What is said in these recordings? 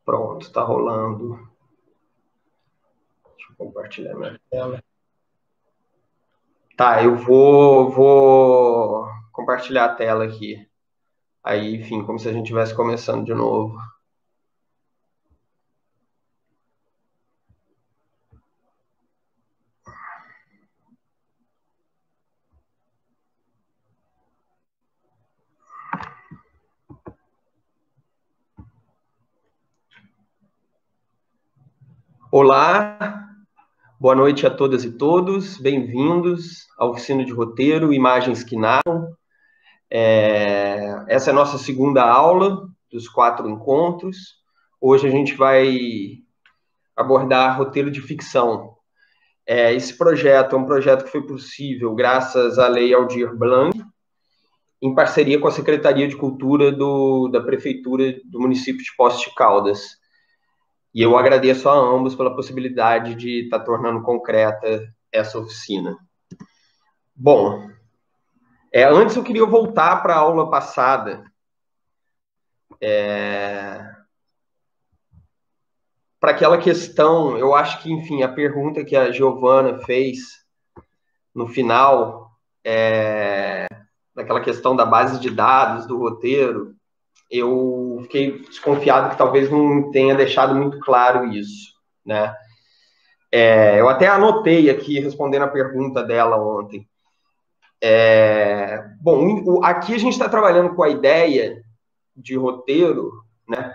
Pronto, tá rolando. Deixa eu compartilhar minha tela. Tá, eu vou compartilhar a tela aqui. Aí, enfim, como se a gente estivesse começando de novo. Olá, boa noite a todas e todos. Bem-vindos ao Oficina de Roteiro, Imagens que Narram. Essa é a nossa segunda aula dos 4 encontros. Hoje a gente vai abordar roteiro de ficção. Esse projeto é um projeto que foi possível graças à Lei Aldir Blanc, em parceria com a Secretaria de Cultura da Prefeitura do município de Poços de Caldas. E eu agradeço a ambos pela possibilidade de estar tornando concreta essa oficina. Bom, antes eu queria voltar para a aula passada, para aquela questão, eu acho que, enfim, a pergunta que a Giovana fez no final, daquela questão da base de dados, do roteiro, eu fiquei desconfiado que talvez não tenha deixado muito claro isso, né? Eu até anotei aqui, respondendo a pergunta dela ontem. Bom, aqui a gente está trabalhando com a ideia de roteiro, né,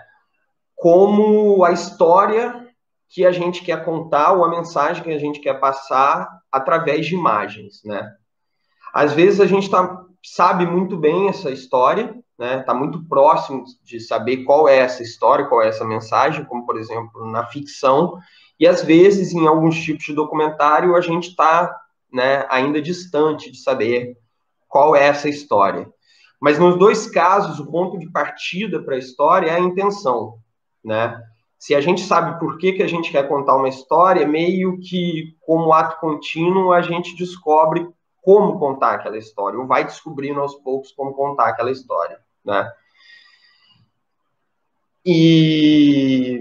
como a história que a gente quer contar ou a mensagem que a gente quer passar através de imagens, né? Às vezes a gente sabe muito bem essa história, né? Está muito próximo de saber qual é essa história, qual é essa mensagem, como, por exemplo, na ficção, e às vezes, em alguns tipos de documentário, a gente está, né, ainda distante de saber qual é essa história. Mas nos dois casos, o ponto de partida para a história é a intenção, né? Se a gente sabe por que a gente quer contar uma história, meio que como ato contínuo, a gente descobre como contar aquela história, ou vai descobrindo aos poucos como contar aquela história, né? E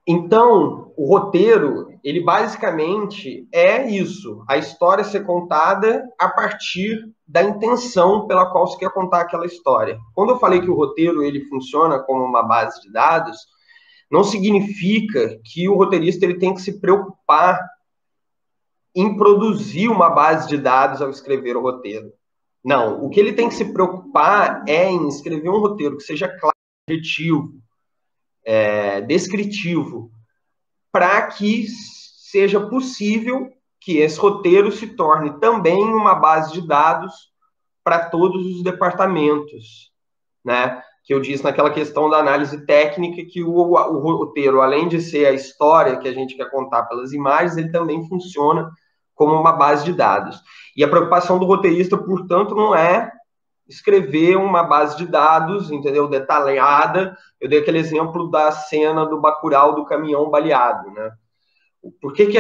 então, o roteiro, ele basicamente é isso, a história ser contada a partir da intenção pela qual se quer contar aquela história. Quando eu falei que o roteiro ele funciona como uma base de dados, não significa que o roteirista ele tem que se preocupar em produzir uma base de dados ao escrever o roteiro. Não, o que ele tem que se preocupar é em escrever um roteiro que seja claro, objetivo, descritivo, para que seja possível que esse roteiro se torne também uma base de dados para todos os departamentos, né? Que eu disse naquela questão da análise técnica que o roteiro, além de ser a história que a gente quer contar pelas imagens, ele também funciona como uma base de dados. E a preocupação do roteirista, portanto, não é escrever uma base de dados, entendeu? Detalhada. Eu dei aquele exemplo da cena do Bacurau do caminhão baleado, né? Por que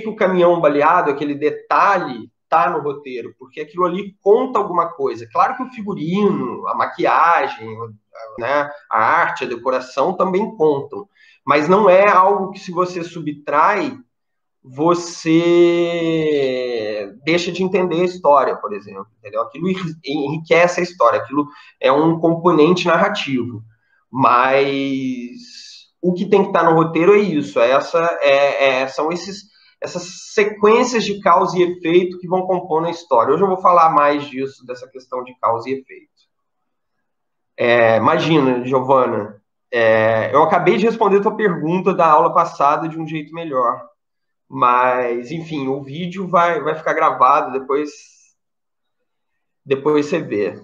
o caminhão baleado, aquele detalhe, tá no roteiro? Porque aquilo ali conta alguma coisa. Claro que o figurino, a maquiagem, né, a arte, a decoração também contam. Mas não é algo que, se você subtrai, você deixa de entender a história, por exemplo. Entendeu? Aquilo enriquece a história, aquilo é um componente narrativo. Mas o que tem que estar no roteiro é isso, são essas sequências de causa e efeito que vão compondo a história. Hoje eu vou falar mais disso, dessa questão de causa e efeito. Imagina, Giovana, eu acabei de responder a tua pergunta da aula passada de um jeito melhor. Mas, enfim, o vídeo vai ficar gravado, depois você vê.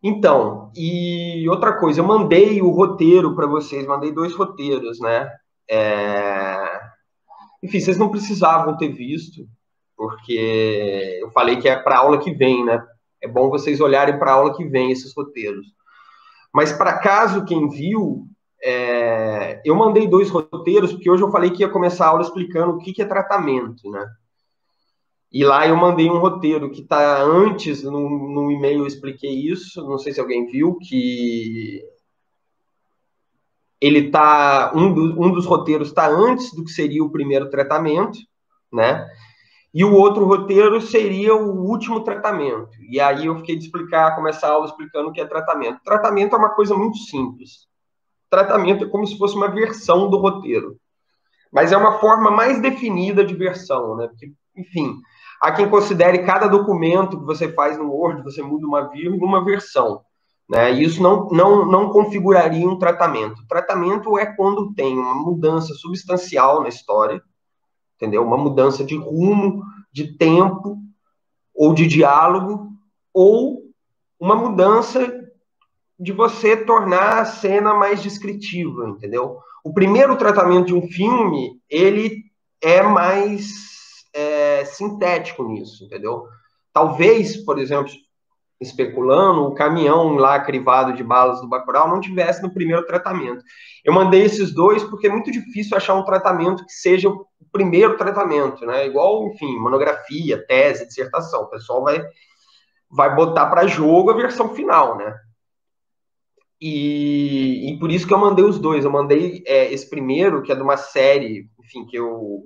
Então, e outra coisa, eu mandei o roteiro para vocês, mandei 2 roteiros, né? Enfim, vocês não precisavam ter visto, porque eu falei que é para a aula que vem, né? É bom vocês olharem para a aula que vem esses roteiros. Mas, para caso quem viu, eu mandei 2 roteiros, porque hoje eu falei que ia começar a aula explicando o que é tratamento, né? E lá eu mandei um roteiro que está antes, no e-mail eu expliquei isso, não sei se alguém viu, que ele tá, um dos roteiros está antes do que seria o primeiro tratamento, né? E o outro roteiro seria o último tratamento. E aí eu fiquei de explicar, começar a aula explicando o que é tratamento. Tratamento é uma coisa muito simples. Tratamento é como se fosse uma versão do roteiro. Mas é uma forma mais definida de versão, né? Porque, enfim, há quem considere cada documento que você faz no Word, você muda uma vírgula, uma versão. Né? E isso não configuraria um tratamento. O tratamento é quando tem uma mudança substancial na história, entendeu? Uma mudança de rumo, de tempo, ou de diálogo, ou uma mudança de você tornar a cena mais descritiva, entendeu? O primeiro tratamento de um filme, ele é mais sintético nisso, entendeu? Talvez, por exemplo, especulando, o caminhão lá crivado de balas do Bacurau não tivesse no primeiro tratamento. Eu mandei esses dois porque é muito difícil achar um tratamento que seja o primeiro tratamento, né? Igual, enfim, monografia, tese, dissertação. O pessoal vai botar para jogo a versão final, né? E por isso que eu mandei os dois. Eu mandei esse primeiro, que é de uma série, enfim, que eu...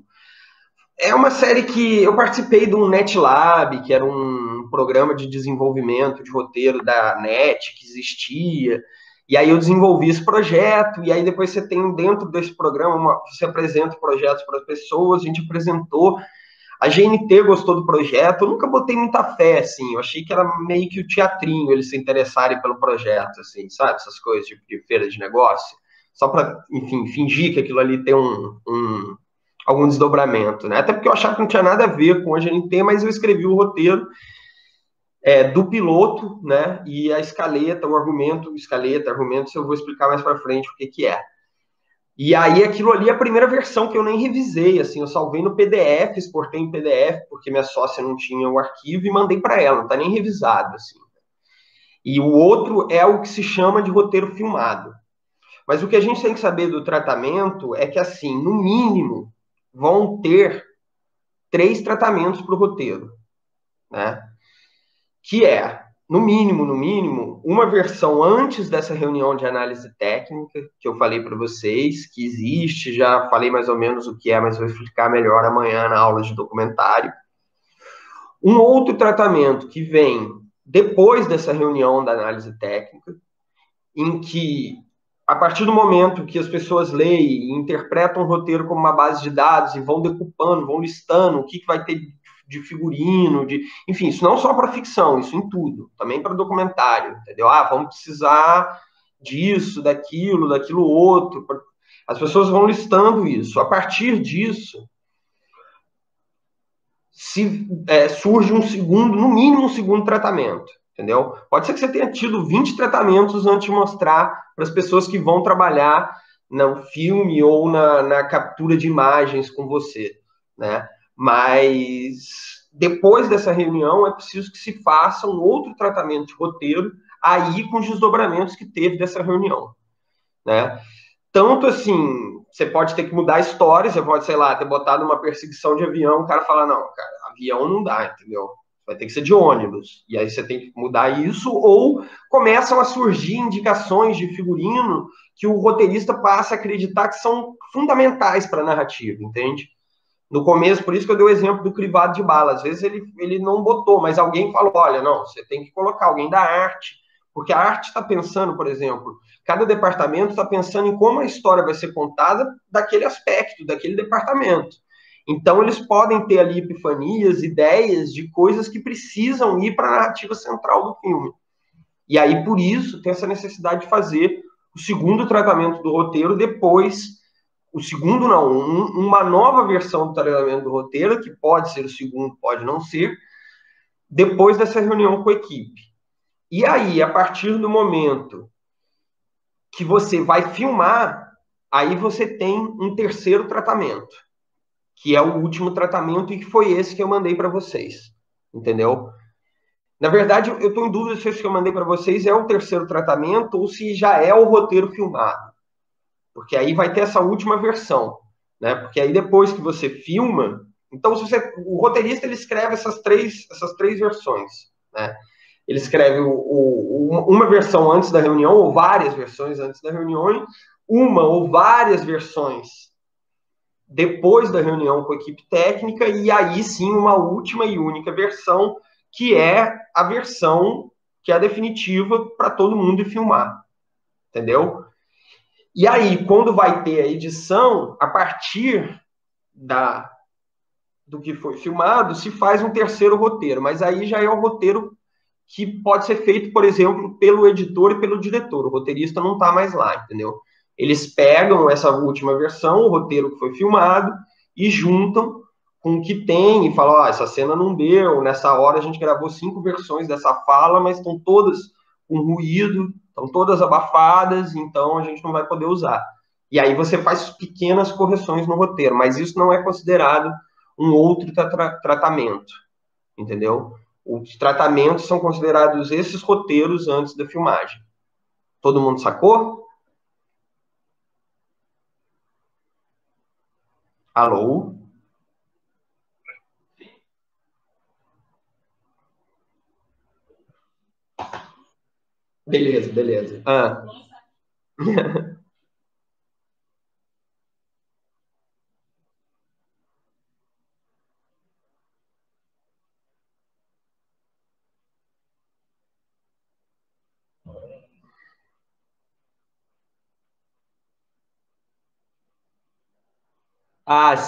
É uma série que eu participei de um NetLab, que era um programa de desenvolvimento de roteiro da NET, que existia. E aí eu desenvolvi esse projeto, e aí depois você tem dentro desse programa, você apresenta projetos para as pessoas, a gente apresentou. A GNT gostou do projeto, eu nunca botei muita fé, assim, eu achei que era meio que o teatrinho, eles se interessarem pelo projeto, assim, sabe? Essas coisas de feira de negócio, só para, enfim, fingir que aquilo ali tem algum desdobramento, né? Até porque eu achava que não tinha nada a ver com a GNT, mas eu escrevi o roteiro do piloto, né? E a escaleta, o argumento, argumentos, eu vou explicar mais para frente o que é. E aí aquilo ali é a primeira versão que eu nem revisei, assim, eu salvei no PDF, exportei em PDF, porque minha sócia não tinha o arquivo e mandei para ela, não está nem revisado, assim. E o outro é o que se chama de roteiro filmado. Mas o que a gente tem que saber do tratamento é que, assim, no mínimo, vão ter 3 tratamentos para o roteiro, né? Que é, no mínimo, uma versão antes dessa reunião de análise técnica, que eu falei para vocês, que existe, já falei mais ou menos o que é, mas vou explicar melhor amanhã na aula de documentário. Um outro tratamento que vem depois dessa reunião da análise técnica, em que, a partir do momento que as pessoas leem e interpretam o roteiro como uma base de dados e vão decupando, vão listando o que vai ter de figurino, enfim, isso não só para ficção, isso em tudo, também para documentário, entendeu? Vamos precisar disso, daquilo outro. As pessoas vão listando isso. A partir disso, surge no mínimo um segundo tratamento, entendeu? Pode ser que você tenha tido 20 tratamentos antes de mostrar para as pessoas que vão trabalhar no filme ou na captura de imagens com você, né? Mas depois dessa reunião é preciso que se faça um outro tratamento de roteiro aí com os desdobramentos que teve dessa reunião, né? Tanto assim, você pode ter que mudar a história, você pode, sei lá, ter botado uma perseguição de avião, o cara fala, não, cara, avião não dá, entendeu? Vai ter que ser de ônibus. E aí você tem que mudar isso, ou começam a surgir indicações de figurino que o roteirista passa a acreditar que são fundamentais para a narrativa, entende? No começo, por isso que eu dei o exemplo do crivado de bala. Às vezes ele não botou, mas alguém falou, olha, não, você tem que colocar alguém da arte, porque a arte está pensando, por exemplo, cada departamento está pensando em como a história vai ser contada daquele aspecto, daquele departamento. Então, eles podem ter ali epifanias, ideias de coisas que precisam ir para a narrativa central do filme. E aí, por isso, tem essa necessidade de fazer o segundo tratamento do roteiro depois. O segundo não, uma nova versão do tratamento do roteiro, que pode ser o segundo, pode não ser, depois dessa reunião com a equipe. E aí, a partir do momento que você vai filmar, aí você tem um terceiro tratamento, que é o último tratamento e que foi esse que eu mandei para vocês, entendeu? Na verdade, eu estou em dúvida se esse que eu mandei para vocês é o terceiro tratamento ou se já é o roteiro filmado, porque aí vai ter essa última versão, né? Porque aí depois que você filma, Então, o roteirista ele escreve essas três versões, né? Ele escreve uma versão antes da reunião, ou várias versões antes da reunião, uma ou várias versões depois da reunião com a equipe técnica, e aí sim uma última e única versão, que é a versão que é a definitiva para todo mundo filmar, entendeu? E aí, quando vai ter a edição, a partir do que foi filmado, se faz um terceiro roteiro, mas aí já é o roteiro que pode ser feito, por exemplo, pelo editor e pelo diretor. O roteirista não está mais lá, entendeu? Eles pegam essa última versão, o roteiro que foi filmado, e juntam com o que tem e falam, essa cena não deu, nessa hora a gente gravou 5 versões dessa fala, mas estão todas com ruído, estão todas abafadas, então a gente não vai poder usar. E aí você faz pequenas correções no roteiro, mas isso não é considerado um outro tratamento, entendeu? Os tratamentos são considerados esses roteiros antes da filmagem. Todo mundo sacou? Alô? Beleza, beleza.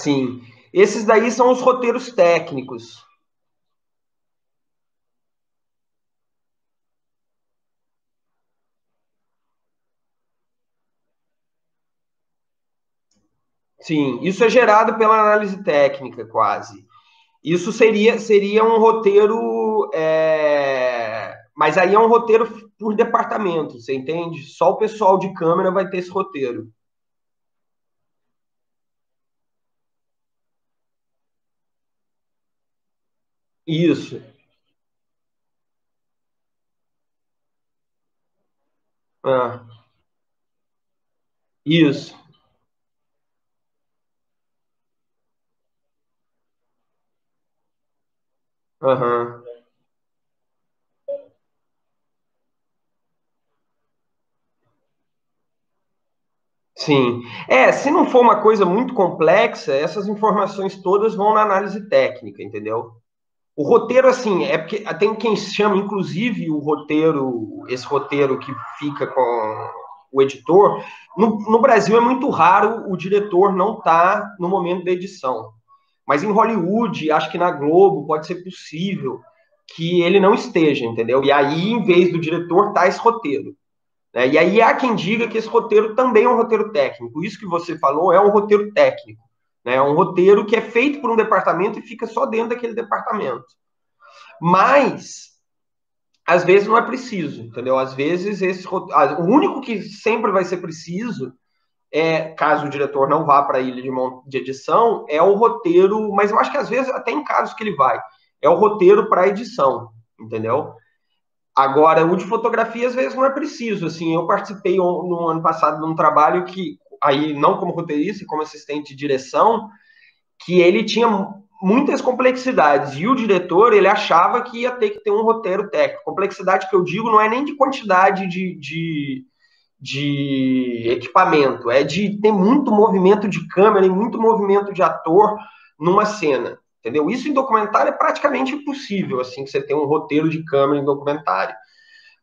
Sim. Esses daí são os roteiros técnicos. Sim, isso é gerado pela análise técnica, quase. Isso seria um roteiro. Mas aí é um roteiro por departamento, você entende? Só o pessoal de câmera vai ter esse roteiro. Isso. Ah, isso. Aham. Sim. Se não for uma coisa muito complexa, essas informações todas vão na análise técnica, entendeu? O roteiro, assim, é porque tem quem chama, inclusive, o roteiro, esse roteiro que fica com o editor. No Brasil é muito raro o diretor não estar no momento da edição. Mas em Hollywood, acho que na Globo, pode ser possível que ele não esteja, entendeu? E aí, em vez do diretor, tá esse roteiro. Né? E aí há quem diga que esse roteiro também é um roteiro técnico. Isso que você falou é um roteiro técnico. Né? É um roteiro que é feito por um departamento e fica só dentro daquele departamento. Mas, às vezes, não é preciso, entendeu? Às vezes, o único que sempre vai ser preciso caso o diretor não vá para a ilha de edição, é o roteiro, mas eu acho que às vezes, até em casos que ele vai, é o roteiro para edição, entendeu? Agora, o de fotografia, às vezes, não é preciso. Assim, eu participei no ano passado de um trabalho que, aí, não como roteirista, como assistente de direção, que ele tinha muitas complexidades. E o diretor, ele achava que ia ter que ter um roteiro técnico. Complexidade que eu digo não é nem de quantidade de equipamento, é de ter muito movimento de câmera e muito movimento de ator numa cena. Entendeu? Isso em documentário é praticamente impossível, assim, que você tem um roteiro de câmera em documentário.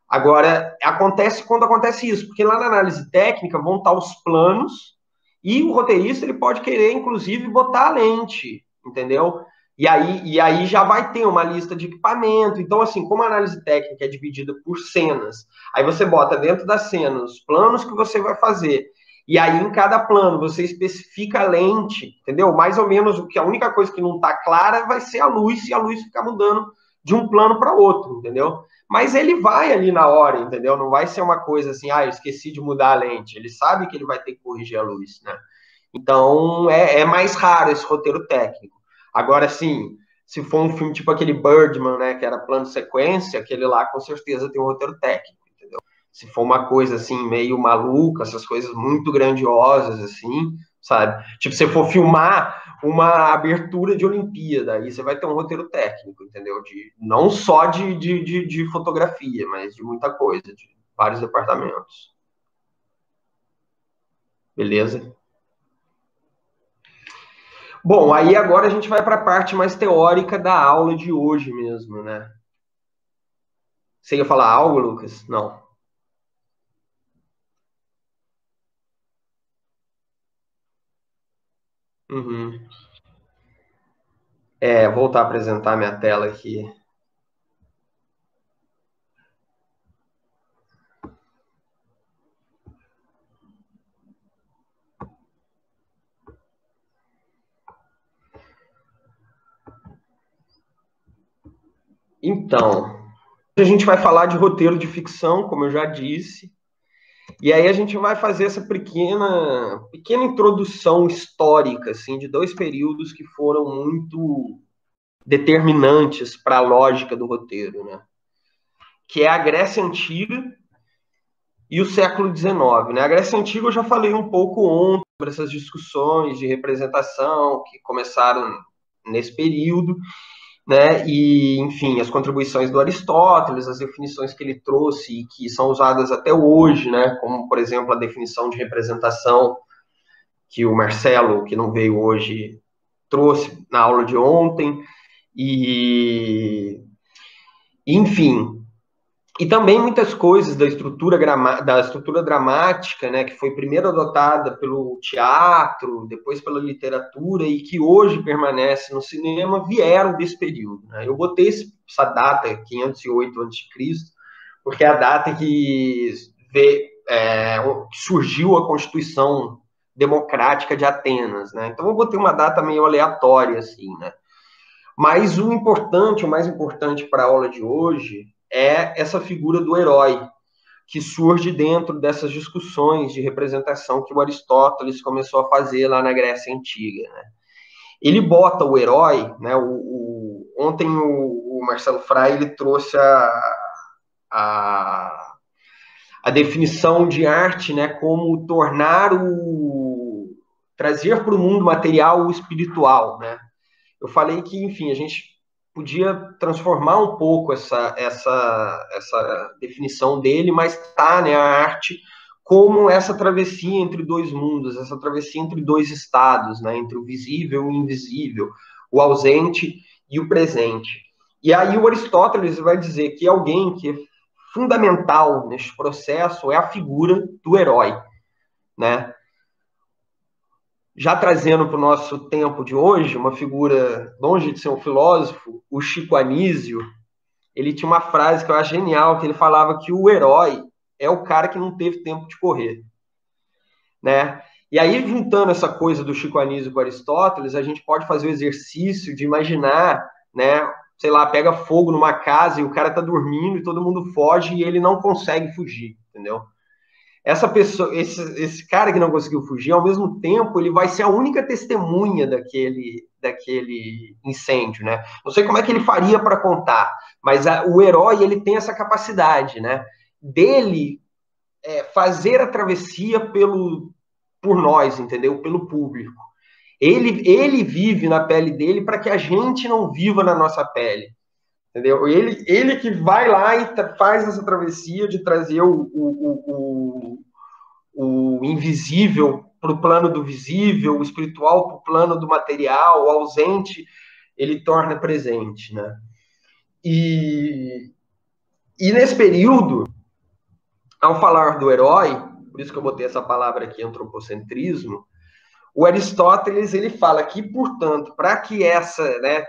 Agora, acontece quando acontece isso, porque lá na análise técnica vão estar os planos e o roteirista ele pode querer, inclusive, botar a lente, entendeu? E aí já vai ter uma lista de equipamento. Então, assim, como a análise técnica é dividida por cenas, aí você bota dentro da cena os planos que você vai fazer. E aí, em cada plano, você especifica a lente, entendeu? Mais ou menos o que a única coisa que não está clara vai ser a luz, e a luz ficar mudando de um plano para outro, entendeu? Mas ele vai ali na hora, entendeu? Não vai ser uma coisa assim, eu esqueci de mudar a lente. Ele sabe que ele vai ter que corrigir a luz, né? Então, é mais raro esse roteiro técnico. Agora, sim, se for um filme tipo aquele Birdman, né, que era plano de sequência, aquele lá com certeza tem um roteiro técnico, entendeu? Se for uma coisa assim, meio maluca, essas coisas muito grandiosas, assim, sabe? Tipo, se for filmar uma abertura de Olimpíada. Aí você vai ter um roteiro técnico, entendeu? Não só de fotografia, mas de muita coisa, de vários departamentos. Beleza? Bom, aí agora a gente vai para a parte mais teórica da aula de hoje mesmo, né? Você ia falar algo, Lucas? Não. Uhum. Voltar a apresentar minha tela aqui. Então, a gente vai falar de roteiro de ficção, como eu já disse, e aí a gente vai fazer essa pequena introdução histórica, assim, de dois períodos que foram muito determinantes para a lógica do roteiro, né? Que é a Grécia Antiga e o século XIX, né? A Grécia Antiga eu já falei um pouco ontem sobre essas discussões de representação que começaram nesse período, né? E, enfim, as contribuições do Aristóteles, as definições que ele trouxe e que são usadas até hoje, né? Como, por exemplo, a definição de representação que o Marcelo, que não veio hoje, trouxe na aula de ontem. E, enfim, e também muitas coisas da estrutura dramática, né, que foi primeiro adotada pelo teatro, depois pela literatura, e que hoje permanece no cinema, vieram desse período. Né? Eu botei essa data, 508 a.C., porque é a data que surgiu a Constituição Democrática de Atenas. Né? Então eu botei uma data meio aleatória, assim, né? Mas o mais importante para a aula de hoje é essa figura do herói, que surge dentro dessas discussões de representação que o Aristóteles começou a fazer lá na Grécia Antiga. Né? Ele bota o herói, né? Ontem o Marcelo Frei ele trouxe a, a definição de arte, né, como trazer para o mundo material o espiritual, né? Eu falei que, enfim, a gente podia transformar um pouco essa definição dele, mas tá, né, a arte como essa travessia entre dois mundos, essa travessia entre dois estados, né, entre o visível e o invisível, o ausente e o presente. E aí o Aristóteles vai dizer que alguém que é fundamental nesse processo é a figura do herói, né? Já trazendo para o nosso tempo de hoje, uma figura, longe de ser um filósofo, o Chico Anísio, ele tinha uma frase que eu acho genial, que ele falava que o herói é o cara que não teve tempo de correr, né? E aí, juntando essa coisa do Chico Anísio com Aristóteles, a gente pode fazer o exercício de imaginar, né, sei lá, pega fogo numa casa e o cara tá dormindo e todo mundo foge e ele não consegue fugir, entendeu? Essa pessoa, esse cara que não conseguiu fugir, ao mesmo tempo, ele vai ser a única testemunha daquele incêndio, né? Não sei como é que ele faria para contar, mas o herói, ele tem essa capacidade, né? Dele fazer a travessia por nós, entendeu? Pelo público. Ele vive na pele dele para que a gente não viva na nossa pele. Entendeu? Ele que vai lá e faz essa travessia de trazer o invisível para o plano do visível, o espiritual para o plano do material, o ausente ele torna presente, né? E nesse período, ao falar do herói, por isso que eu botei essa palavra aqui, antropocentrismo, o Aristóteles ele fala que, portanto, para que essa, né,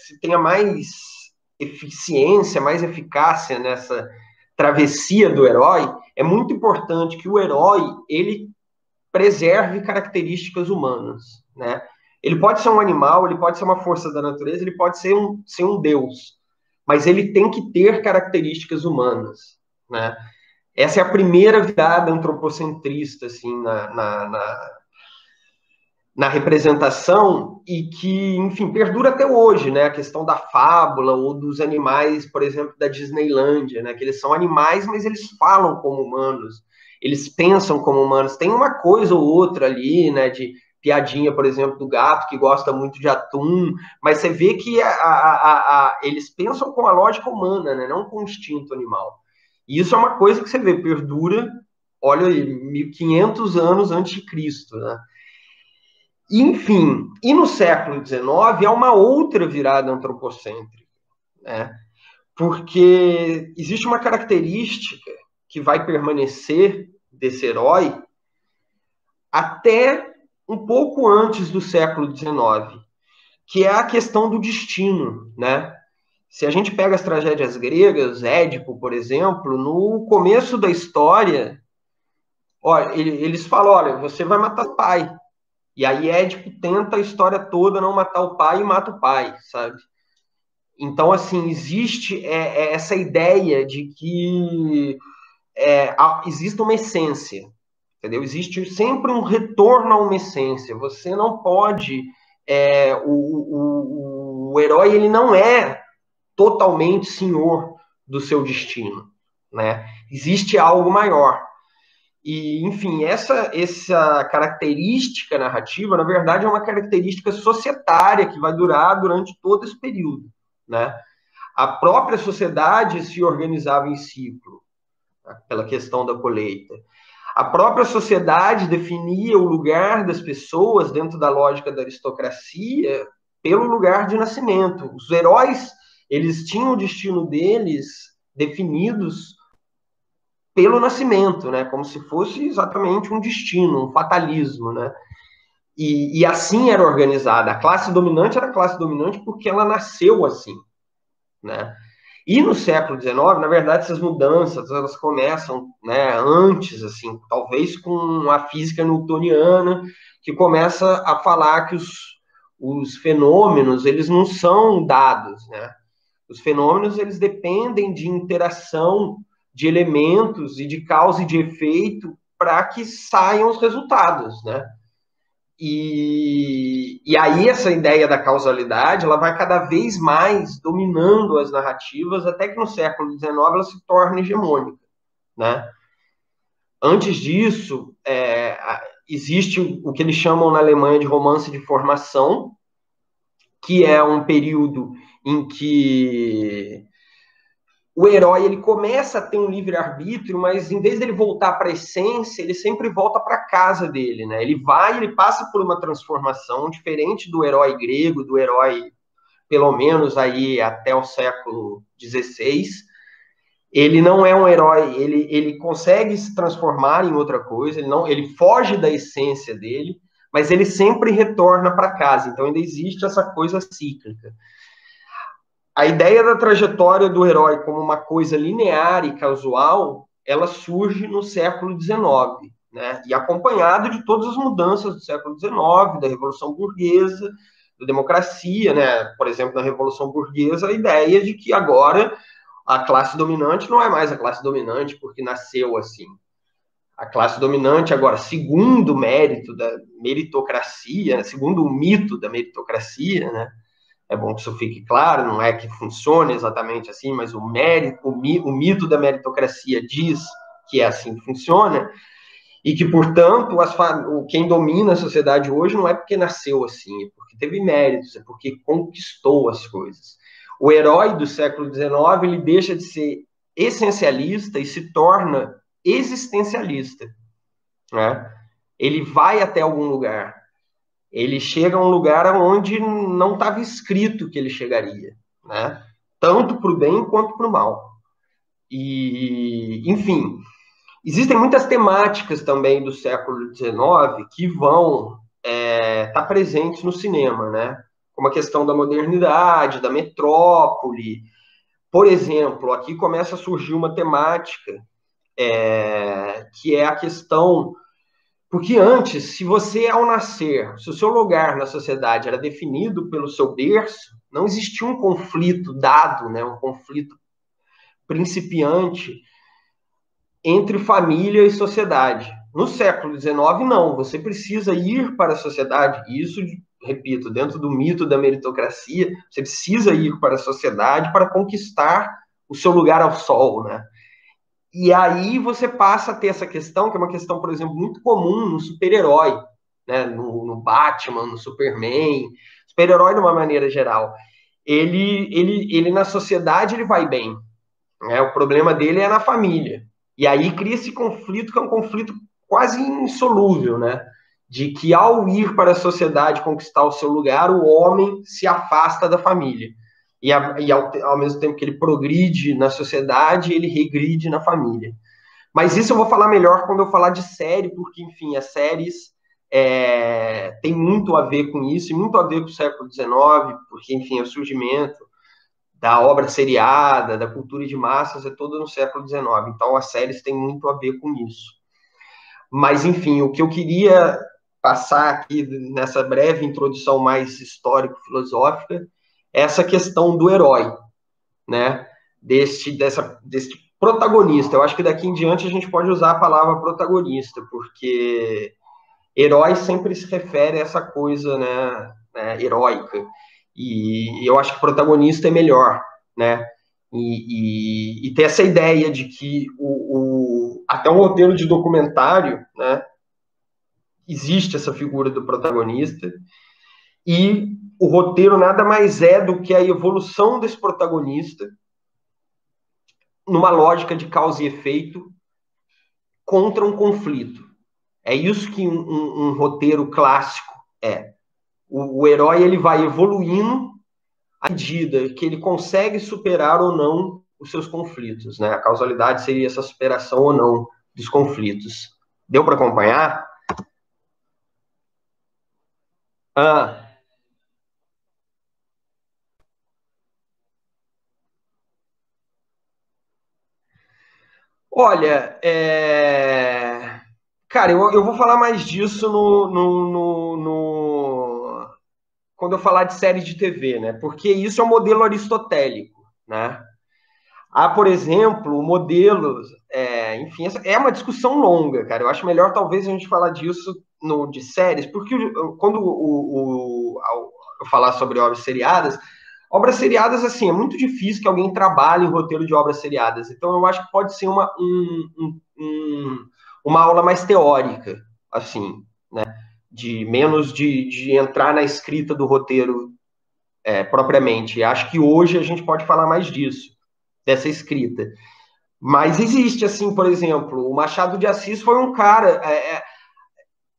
se tenha mais eficiência, mais eficácia nessa travessia do herói, é muito importante que o herói ele preserve características humanas, né? Ele pode ser um animal, ele pode ser uma força da natureza, ele pode ser um deus, mas ele tem que ter características humanas, né? Essa é a primeira virada antropocentrista, assim, na representação e que, enfim, perdura até hoje, né? A questão da fábula ou dos animais, por exemplo, da Disneylândia, né? Que eles são animais, mas eles falam como humanos, eles pensam como humanos. Tem uma coisa ou outra ali, né? De piadinha, por exemplo, do gato que gosta muito de atum, mas você vê que eles pensam com a lógica humana, né? Não com o instinto animal. E isso é uma coisa que você vê, perdura, olha aí, 1500 anos antes de Cristo, né? Enfim, e no século XIX há uma outra virada antropocêntrica, né? Porque existe uma característica que vai permanecer desse herói até um pouco antes do século XIX, que é a questão do destino, né? Se a gente pega as tragédias gregas, Édipo, por exemplo, no começo da história, olha, eles falam, olha, você vai matar o pai. E aí Édipo tenta a história toda não matar o pai e mata o pai, sabe? Então, assim, existe essa ideia de que existe uma essência, entendeu? Existe sempre um retorno a uma essência. Você não pode... o herói, ele não é totalmente senhor do seu destino, né? Existe algo maior. E, enfim, essa característica narrativa, na verdade, é uma característica societária que vai durar durante todo esse período, né? A própria sociedade se organizava em ciclo, né, pela questão da colheita. A própria sociedade definia o lugar das pessoas dentro da lógica da aristocracia pelo lugar de nascimento. Os heróis, eles tinham o destino deles definidos pelo nascimento, né? Como se fosse exatamente um destino, um fatalismo, né? E assim era organizada. A classe dominante era a classe dominante porque ela nasceu assim, né? E no século XIX, na verdade, essas mudanças elas começam, né, antes, assim, talvez com a física newtoniana, que começa a falar que os fenômenos eles não são dados, né? Os fenômenos eles dependem de interação de elementos e de causa e de efeito para que saiam os resultados, né? E aí essa ideia da causalidade ela vai cada vez mais dominando as narrativas até que no século XIX ela se torna hegemônica, né? Antes disso, existe o que eles chamam na Alemanha de romance de formação, que é um período em que o herói ele começa a ter um livre-arbítrio, mas em vez dele voltar para a essência, ele sempre volta para a casa dele, né? Ele passa por uma transformação diferente do herói grego, do herói, pelo menos aí até o século XVI. Ele não é um herói, ele consegue se transformar em outra coisa, ele foge da essência dele, mas ele sempre retorna para casa. Então ainda existe essa coisa cíclica. A ideia da trajetória do herói como uma coisa linear e casual, ela surge no século XIX, né? E acompanhado de todas as mudanças do século XIX, da Revolução Burguesa, da democracia, né? Por exemplo, na Revolução Burguesa, a ideia de que agora a classe dominante não é mais a classe dominante porque nasceu assim. A classe dominante agora, segundo o mérito da meritocracia, segundo o mito da meritocracia, né? É bom que isso fique claro, não é que funcione exatamente assim, mas o mito da meritocracia diz que é assim que funciona, e que, portanto, quem domina a sociedade hoje não é porque nasceu assim, é porque teve méritos, é porque conquistou as coisas. O herói do século XIX, ele deixa de ser essencialista e se torna existencialista, né? Ele vai até algum lugar. Ele chega a um lugar onde não estava escrito que ele chegaria, né? Tanto para o bem quanto para o mal. E, enfim, existem muitas temáticas também do século XIX que vão estar presentes no cinema, né? Como a questão da modernidade, da metrópole. Por exemplo, aqui começa a surgir uma temática que é a questão. Porque antes, se você, ao nascer, se o seu lugar na sociedade era definido pelo seu berço, não existia um conflito dado, né, um conflito principiante entre família e sociedade. No século XIX, não. Você precisa ir para a sociedade. Isso, repito, dentro do mito da meritocracia, você precisa ir para a sociedade para conquistar o seu lugar ao sol, né? E aí você passa a ter essa questão, que é uma questão, por exemplo, muito comum no super-herói, né, no Batman, no Superman, super-herói de uma maneira geral, ele na sociedade ele vai bem, né? O problema dele é na família. E aí cria esse conflito, que é um conflito quase insolúvel, né? De que ao ir para a sociedade conquistar o seu lugar, o homem se afasta da família. Ao mesmo tempo que ele progride na sociedade, ele regride na família. Mas isso eu vou falar melhor quando eu falar de série, porque, enfim, as séries têm muito a ver com isso, e muito a ver com o século XIX, porque, enfim, é o surgimento da obra seriada, da cultura de massas, é todo no século XIX. Então, as séries têm muito a ver com isso. Mas, enfim, o que eu queria passar aqui nessa breve introdução mais histórico-filosófica é essa questão do herói, né? Deste protagonista. Eu acho que daqui em diante a gente pode usar a palavra protagonista, porque herói sempre se refere a essa coisa, né, heróica. E eu acho que protagonista é melhor, né? E ter essa ideia de que até um roteiro de documentário, né, existe essa figura do protagonista, e o roteiro nada mais é do que a evolução desse protagonista numa lógica de causa e efeito contra um conflito. É isso que um roteiro clássico é. O herói ele vai evoluindo à medida que ele consegue superar ou não os seus conflitos, né? A causalidade seria essa superação ou não dos conflitos. Deu para acompanhar? Ah, olha, cara, eu vou falar mais disso quando eu falar de série de TV, né? Porque isso é um modelo aristotélico, né? Há, por exemplo, modelos, enfim, essa é uma discussão longa, cara. Eu acho melhor talvez a gente falar disso de séries, porque quando eu falar sobre obras seriadas, assim, é muito difícil que alguém trabalhe em roteiro de obras seriadas. Então, eu acho que pode ser uma aula mais teórica, assim, né? De menos de entrar na escrita do roteiro propriamente. Acho que hoje a gente pode falar mais disso, dessa escrita. Mas existe, assim, por exemplo, o Machado de Assis foi um cara.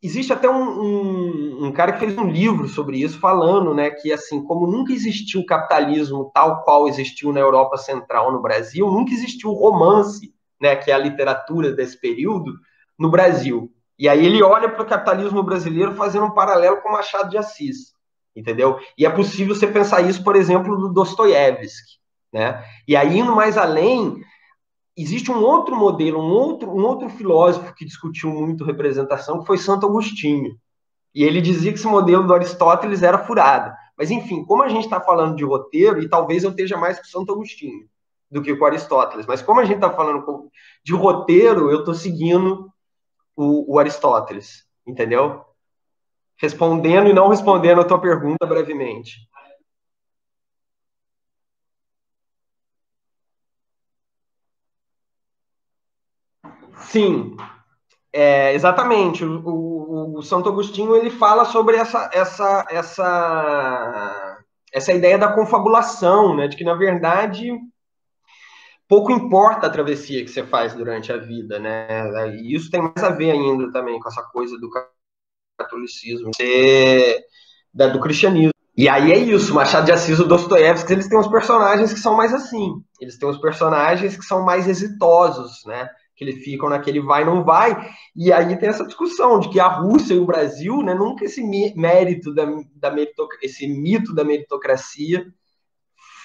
Existe até um cara que fez um livro sobre isso, falando, né, que assim, como nunca existiu capitalismo tal qual existiu na Europa Central, no Brasil, nunca existiu romance, né, que é a literatura desse período, no Brasil. E aí ele olha para o capitalismo brasileiro fazendo um paralelo com Machado de Assis, entendeu? E é possível você pensar isso, por exemplo, do Dostoiévski, né? E aí, indo mais além, existe um outro modelo, um outro filósofo que discutiu muito representação, que foi Santo Agostinho. E ele dizia que esse modelo do Aristóteles era furado. Mas, enfim, como a gente está falando de roteiro, e talvez eu esteja mais com Santo Agostinho do que com Aristóteles, mas como a gente está falando de roteiro, eu estou seguindo o Aristóteles, entendeu? Respondendo e não respondendo a tua pergunta brevemente. Sim, exatamente. O Santo Agostinho ele fala sobre essa ideia da confabulação, né? De que, na verdade, pouco importa a travessia que você faz durante a vida, né? E isso tem mais a ver ainda também com essa coisa do catolicismo, do cristianismo. E aí é isso, Machado de Assis e o Dostoiévski, eles têm uns personagens que são mais assim. Eles têm uns personagens que são mais exitosos, né? Que eles ficam naquele vai, não vai. E aí tem essa discussão de que a Rússia e o Brasil, né, nunca esse mérito esse mito da meritocracia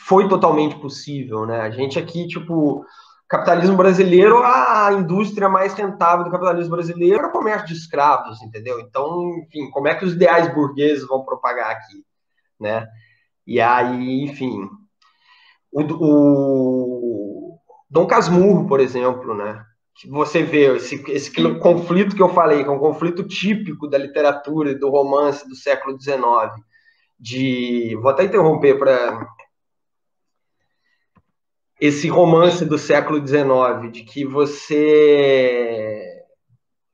foi totalmente possível, né? A gente aqui, tipo, capitalismo brasileiro, a indústria mais rentável do capitalismo brasileiro é o comércio de escravos, entendeu? Então, enfim, como é que os ideais burgueses vão propagar aqui, né? E aí, enfim, o Dom Casmurro, por exemplo, né? Que você vê esse conflito que eu falei, que é um conflito típico da literatura e do romance do século XIX, vou até interromper para esse romance do século XIX, de que você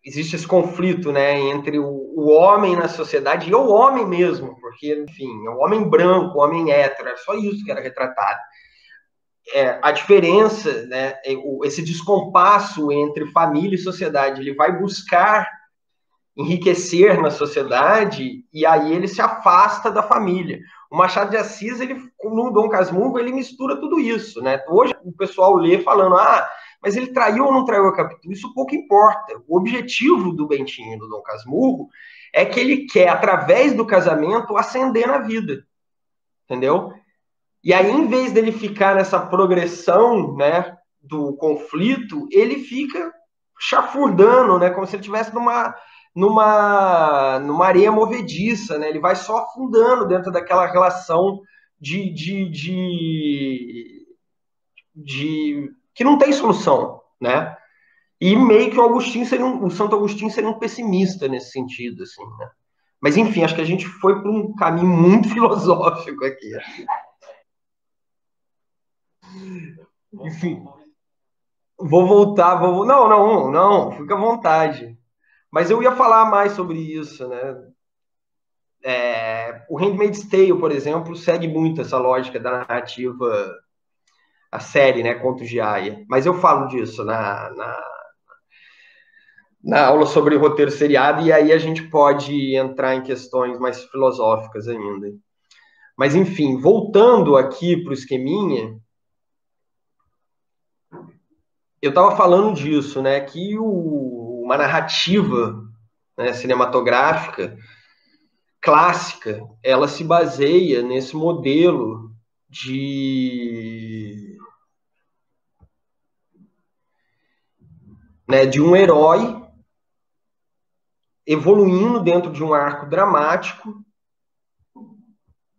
existe esse conflito, né, entre o homem na sociedade e o homem mesmo, porque, enfim, é o homem branco, o homem hétero, é só isso que era retratado. A diferença, né, esse descompasso entre família e sociedade, ele vai buscar enriquecer na sociedade e aí ele se afasta da família. O Machado de Assis, ele, no Dom Casmurro, ele mistura tudo isso, né? Hoje o pessoal lê falando, mas ele traiu ou não traiu a Capitu? Isso pouco importa. O objetivo do Bentinho e do Dom Casmurro é que ele quer, através do casamento, ascender na vida, entendeu? E aí, em vez dele ficar nessa progressão, né, do conflito, ele fica chafurdando, né, como se ele estivesse numa areia movediça, né? Ele vai só afundando dentro daquela relação de que não tem solução, né? E meio que o Santo Agostinho seria um pessimista nesse sentido, assim, né? Mas enfim, acho que a gente foi para um caminho muito filosófico aqui. Enfim, vou voltar, não, fica à vontade. Mas eu ia falar mais sobre isso, né? O Handmaid's Tale, por exemplo, segue muito essa lógica da narrativa, a série, né, Contos de Aia. Mas eu falo disso na aula sobre roteiro seriado, e aí a gente pode entrar em questões mais filosóficas ainda. Mas, enfim, voltando aqui para o esqueminha, eu estava falando disso, né, que uma narrativa, né, cinematográfica clássica, ela se baseia nesse modelo de um herói evoluindo dentro de um arco dramático,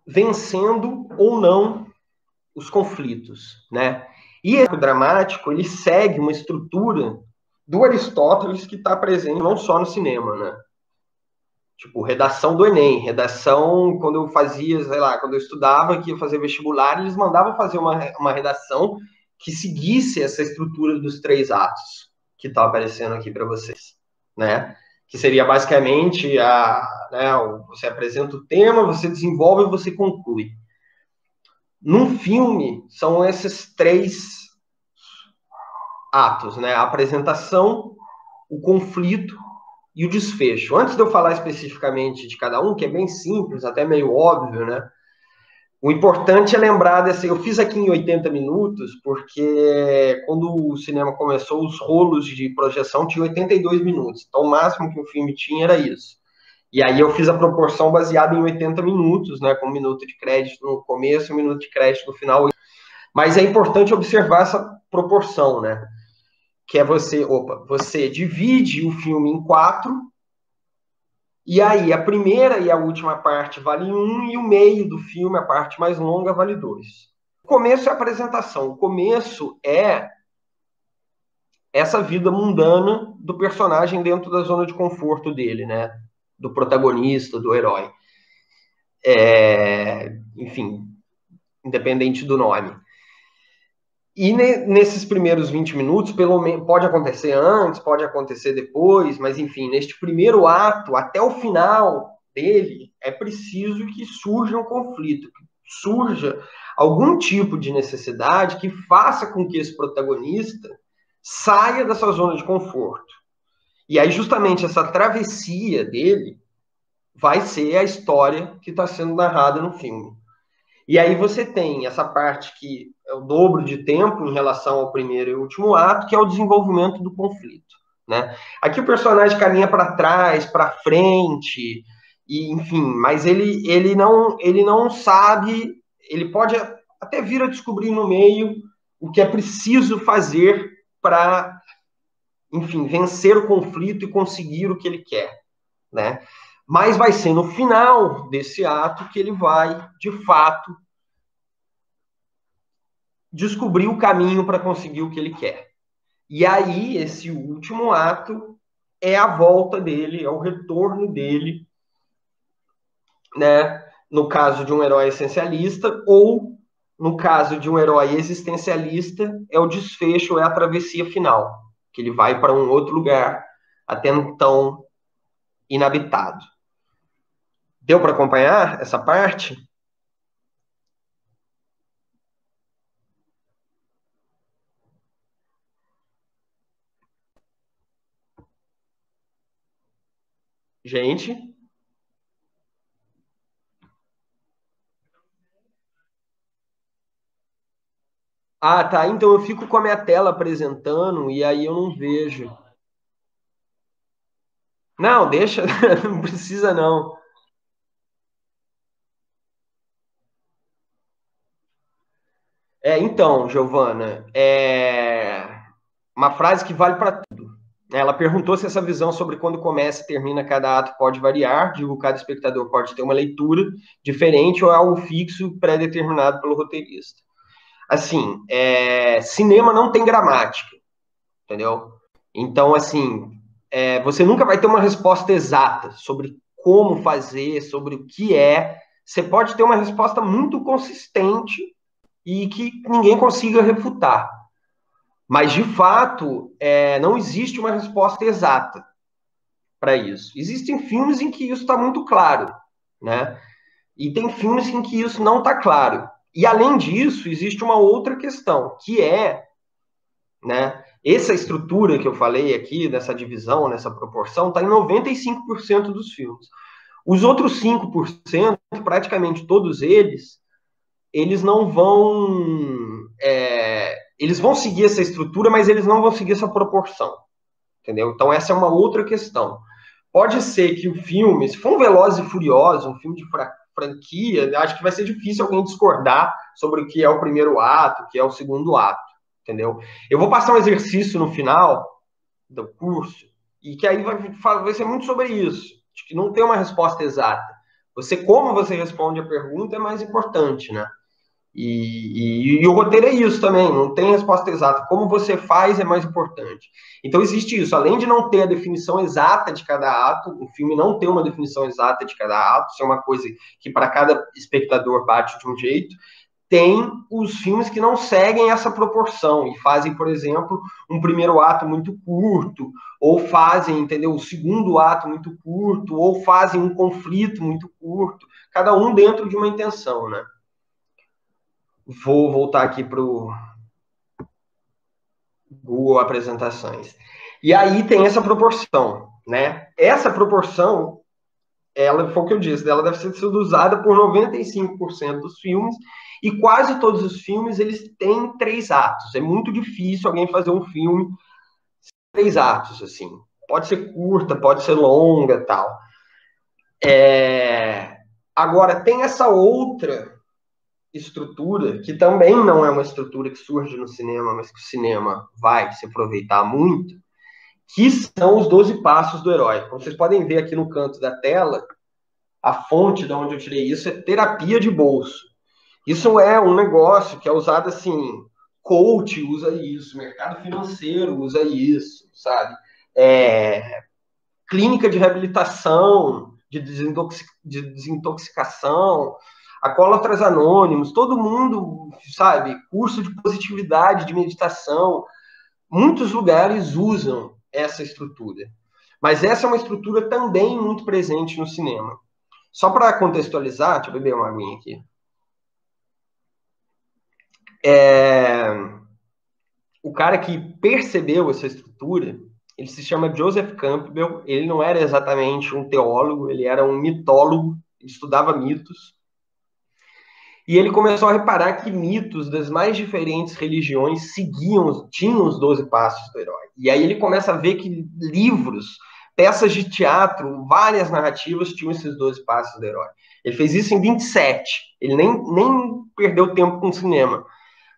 vencendo ou não os conflitos, né? E o arco dramático, ele segue uma estrutura do Aristóteles que está presente não só no cinema, né? Tipo, redação do Enem, redação, quando eu fazia, sei lá, quando eu estudava, que ia fazer vestibular, eles mandavam fazer uma redação que seguisse essa estrutura dos 3 atos que está aparecendo aqui para vocês, né? Que seria basicamente você apresenta o tema, você desenvolve e você conclui. Num filme, são esses 3 atos, né? A apresentação, o conflito e o desfecho. Antes de eu falar especificamente de cada um, que é bem simples, até meio óbvio, né? O importante é lembrar desse. Eu fiz aqui em 80 minutos, porque quando o cinema começou, os rolos de projeção tinham 82 minutos. Então, o máximo que o filme tinha era isso. E aí eu fiz a proporção baseada em 80 minutos, né? Com 1 minuto de crédito no começo e 1 minuto de crédito no final. Mas é importante observar essa proporção, né? Que é você divide o filme em 4, e aí a primeira e a última parte vale 1, e o meio do filme, a parte mais longa, vale 2. O começo é a apresentação, o começo é essa vida mundana do personagem dentro da zona de conforto dele, né? Do protagonista, do herói. Enfim, independente do nome. E nesses primeiros 20 minutos, pelo menos, pode acontecer antes, pode acontecer depois, mas enfim, neste primeiro ato, até o final dele, é preciso que surja um conflito, que surja algum tipo de necessidade que faça com que esse protagonista saia dessa zona de conforto. E aí, justamente, essa travessia dele vai ser a história que está sendo narrada no filme. E aí você tem essa parte que é o dobro de tempo em relação ao primeiro e último ato, que é o desenvolvimento do conflito, né? Aqui o personagem caminha para trás, para frente, e enfim, mas ele não sabe, ele pode até vir a descobrir no meio o que é preciso fazer para, enfim, vencer o conflito e conseguir o que ele quer, né? Mas vai ser no final desse ato que ele vai, de fato, descobrir o caminho para conseguir o que ele quer. E aí, esse último ato é a volta dele, é o retorno dele, né? No caso de um herói essencialista, ou no caso de um herói existencialista, é o desfecho, é a travessia final, que ele vai para um outro lugar, até então inabitado. Deu para acompanhar essa parte? Gente? Ah, tá. Então eu fico com a minha tela apresentando e aí eu não vejo. Não, deixa, não precisa não. Então, Giovana, uma frase que vale para tudo. Ela perguntou se essa visão sobre quando começa e termina cada ato pode variar, digo, cada espectador pode ter uma leitura diferente ou é algo fixo, pré-determinado pelo roteirista. Assim, cinema não tem gramática, entendeu? Então, assim, você nunca vai ter uma resposta exata sobre como fazer, sobre o que é. Você pode ter uma resposta muito consistente e que ninguém consiga refutar. Mas, de fato, não existe uma resposta exata para isso. Existem filmes em que isso está muito claro, né? E tem filmes em que isso não está claro. E, além disso, existe uma outra questão, que né, essa estrutura que eu falei aqui, nessa divisão, nessa proporção, está em 95% dos filmes. Os outros 5%, praticamente todos eles não vão. Eles vão seguir essa estrutura, mas eles não vão seguir essa proporção. Entendeu? Então, essa é uma outra questão. Pode ser que o filme, se for um Velozes e Furiosos, um filme de franquia, acho que vai ser difícil alguém discordar sobre o que é o primeiro ato, o que é o segundo ato, entendeu? Eu vou passar um exercício no final do curso, e que aí vai ser muito sobre isso, de que não tem uma resposta exata. Como você responde a pergunta é mais importante, né? E o roteiro é isso também, não tem resposta exata. Como você faz é mais importante. Então existe isso. Além de não ter a definição exata de cada ato, o filme não tem uma definição exata de cada ato, isso é uma coisa que para cada espectador bate de um jeito. Tem os filmes que não seguem essa proporção e fazem, por exemplo, um primeiro ato muito curto, ou fazem, entendeu, o segundo ato muito curto, ou fazem um conflito muito curto, cada um dentro de uma intenção, né? Vou voltar aqui para o Google Apresentações. E aí tem essa proporção, né? Essa proporção, ela foi o que eu disse, ela deve ser usada por 95% dos filmes, e quase todos os filmes eles têm 3 atos. É muito difícil alguém fazer um filme 3 atos, assim. Pode ser curta, pode ser longa, tal. Agora, tem essa outra estrutura, que também não é uma estrutura que surge no cinema, mas que o cinema vai se aproveitar muito, que são os 12 passos do herói. Como vocês podem ver aqui no canto da tela, a fonte de onde eu tirei isso é terapia de bolso. Isso é um negócio que é usado assim, coach usa isso, mercado financeiro usa isso, sabe? Clínica de reabilitação, de desintoxicação, alcoólatras anônimos, todo mundo, sabe, curso de positividade, de meditação, muitos lugares usam essa estrutura. Mas essa é uma estrutura também muito presente no cinema. Só para contextualizar, deixa eu beber uma aguinha aqui. O cara que percebeu essa estrutura, ele se chama Joseph Campbell, ele não era exatamente um teólogo, ele era um mitólogo, ele estudava mitos, e ele começou a reparar que mitos das mais diferentes religiões tinham os 12 passos do herói. E aí ele começa a ver que livros, peças de teatro, várias narrativas tinham esses 12 passos do herói. Ele fez isso em 27, ele nem perdeu tempo com o cinema.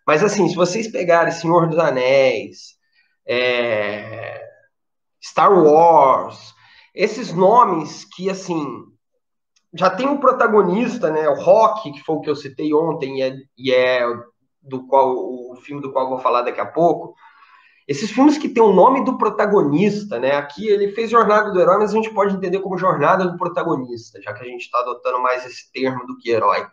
Mas assim, se vocês pegarem Senhor dos Anéis, Star Wars, esses nomes que, assim, já tem um protagonista, né? O Rock, que foi o que eu citei ontem, e é o filme do qual eu vou falar daqui a pouco. Esses filmes que tem o nome do protagonista, né? Aqui ele fez Jornada do Herói, mas a gente pode entender como Jornada do Protagonista, já que a gente está adotando mais esse termo do que herói.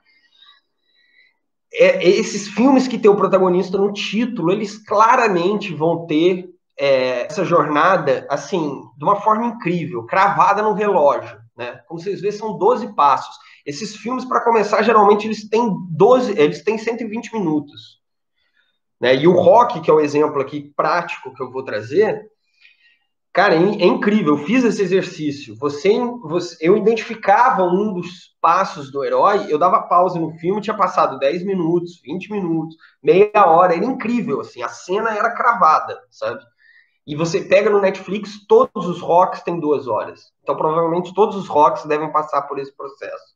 Esses filmes que tem o protagonista no título, eles claramente vão ter essa jornada, assim, de uma forma incrível, cravada no relógio, né? Como vocês veem, são 12 passos. Esses filmes, para começar, geralmente eles têm 120 minutos. Né? E o Rock, que é o exemplo aqui prático que eu vou trazer, cara, é incrível. Eu fiz esse exercício. Eu identificava um dos passos do herói, eu dava pausa no filme, tinha passado 10 minutos, 20 minutos, meia hora. Era incrível, assim. A cena era cravada, sabe? E você pega no Netflix, todos os rocks têm 2 horas. Então, provavelmente, todos os rocks devem passar por esse processo.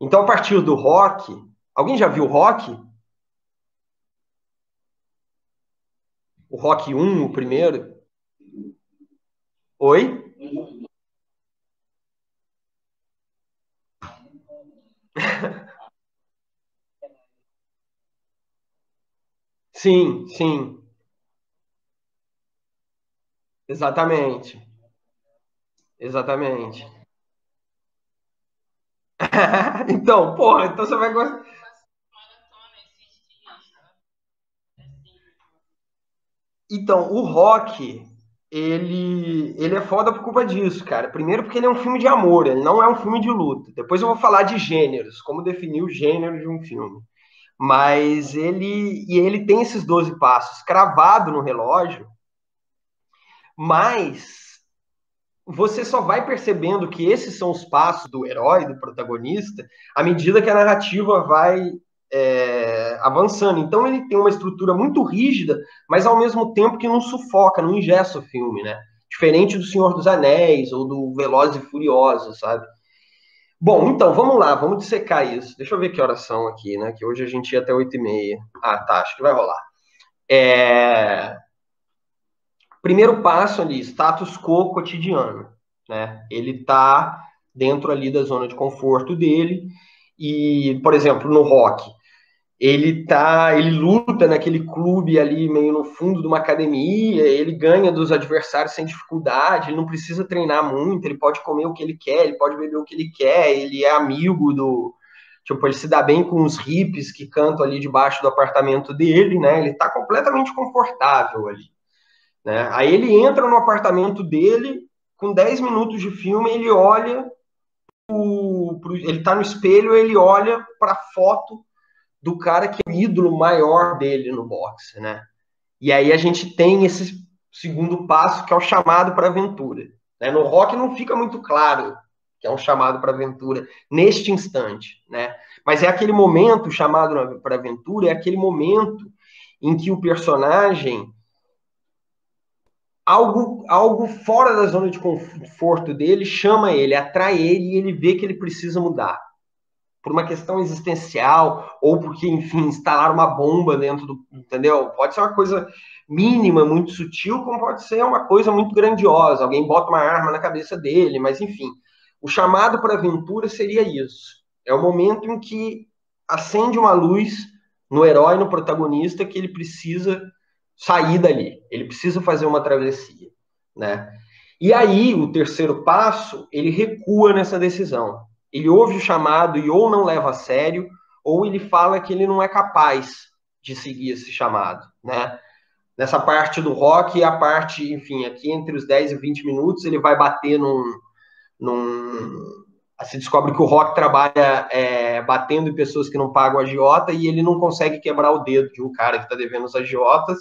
Então, a partir do rock... Alguém já viu o rock? O rock 1, o primeiro? Oi? Sim, sim. Exatamente. Exatamente. Então, porra, então você vai gostar. Então, o rock, ele é foda por culpa disso, cara. Primeiro porque ele é um filme de amor, ele não é um filme de luta. Depois eu vou falar de gêneros, como definir o gênero de um filme. Mas ele tem esses 12 passos cravado no relógio, mas você só vai percebendo que esses são os passos do herói, do protagonista, à medida que a narrativa vai avançando. Então ele tem uma estrutura muito rígida, mas ao mesmo tempo que não sufoca, não ingessa o filme, né? Diferente do Senhor dos Anéis ou do Velozes e Furiosos, sabe? Bom, então, vamos lá, vamos dissecar isso. Deixa eu ver que horas são aqui, né? Que hoje a gente ia até 8h30. Ah, tá, acho que vai rolar. Primeiro passo ali, status quo cotidiano, né? Ele tá dentro ali da zona de conforto dele e, por exemplo, no rock, ele luta naquele clube ali meio no fundo de uma academia, ele ganha dos adversários sem dificuldade, ele não precisa treinar muito, ele pode comer o que ele quer, ele pode beber o que ele quer, ele é amigo do, tipo, ele se dá bem com os hippies que cantam ali debaixo do apartamento dele, né? Ele tá completamente confortável ali. Né? Aí ele entra no apartamento dele, com 10 minutos de filme, ele olha, ele está no espelho, ele olha para a foto do cara que é o ídolo maior dele no boxe. Né? E aí a gente tem esse segundo passo, que é o chamado para aventura. Né? No rock não fica muito claro que é um chamado para aventura neste instante. Né? Mas é aquele momento, chamado para aventura, é aquele momento em que o personagem algo fora da zona de conforto dele chama ele, atrai ele e ele vê que ele precisa mudar. Por uma questão existencial, ou porque, enfim, instalar uma bomba dentro do. Entendeu? Pode ser uma coisa mínima, muito sutil, como pode ser uma coisa muito grandiosa. Alguém bota uma arma na cabeça dele, mas, enfim. O chamado para a aventura seria isso. É o momento em que acende uma luz no herói, no protagonista, que ele precisa sair dali. Ele precisa fazer uma travessia, né? E aí, o terceiro passo, ele recua nessa decisão. Ele ouve o chamado e ou não leva a sério, ou ele fala que ele não é capaz de seguir esse chamado, né? Nessa parte do rock, a parte, enfim, aqui entre os 10 e 20 minutos, ele vai bater num... Se descobre que o rock trabalha batendo em pessoas que não pagam agiota e ele não consegue quebrar o dedo de um cara que está devendo os agiotas,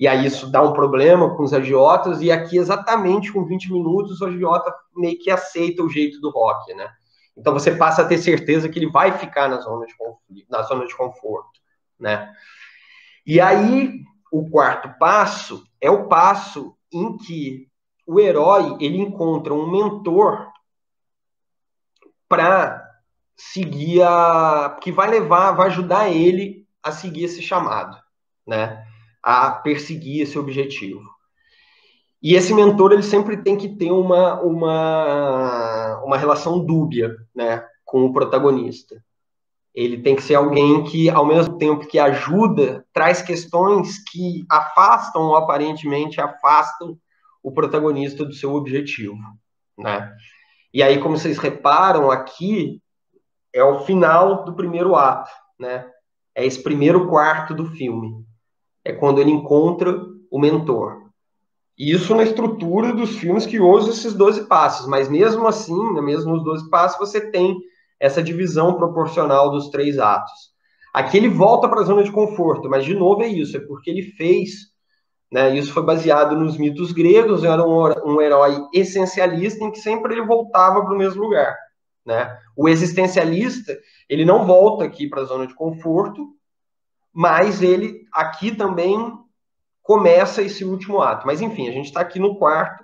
e aí isso dá um problema com os agiotas, e aqui exatamente com 20 minutos o agiota meio que aceita o jeito do rock, né? Então você passa a ter certeza que ele vai ficar na zona de conforto, né? E aí o quarto passo é o passo em que o herói ele encontra um mentor para seguir que vai ajudar ele a seguir esse chamado, né? A perseguir esse objetivo. E esse mentor ele sempre tem que ter uma relação dúbia, né, com o protagonista. Ele tem que ser alguém que, ao mesmo tempo que ajuda, traz questões que afastam ou aparentemente afastam o protagonista do seu objetivo, né? E aí, como vocês reparam aqui, é o final do primeiro ato, né? É esse primeiro quarto do filme. É quando ele encontra o mentor. Isso na estrutura dos filmes que usam esses 12 passos, mas mesmo assim, mesmo nos 12 passos, você tem essa divisão proporcional dos 3 atos. Aqui ele volta para a zona de conforto, mas de novo é isso, é porque ele fez, né, isso foi baseado nos mitos gregos, era um herói essencialista em que sempre ele voltava para o mesmo lugar. Né? O existencialista, ele não volta aqui para a zona de conforto, mas ele aqui também começa esse último ato. Mas enfim, a gente está aqui no quarto.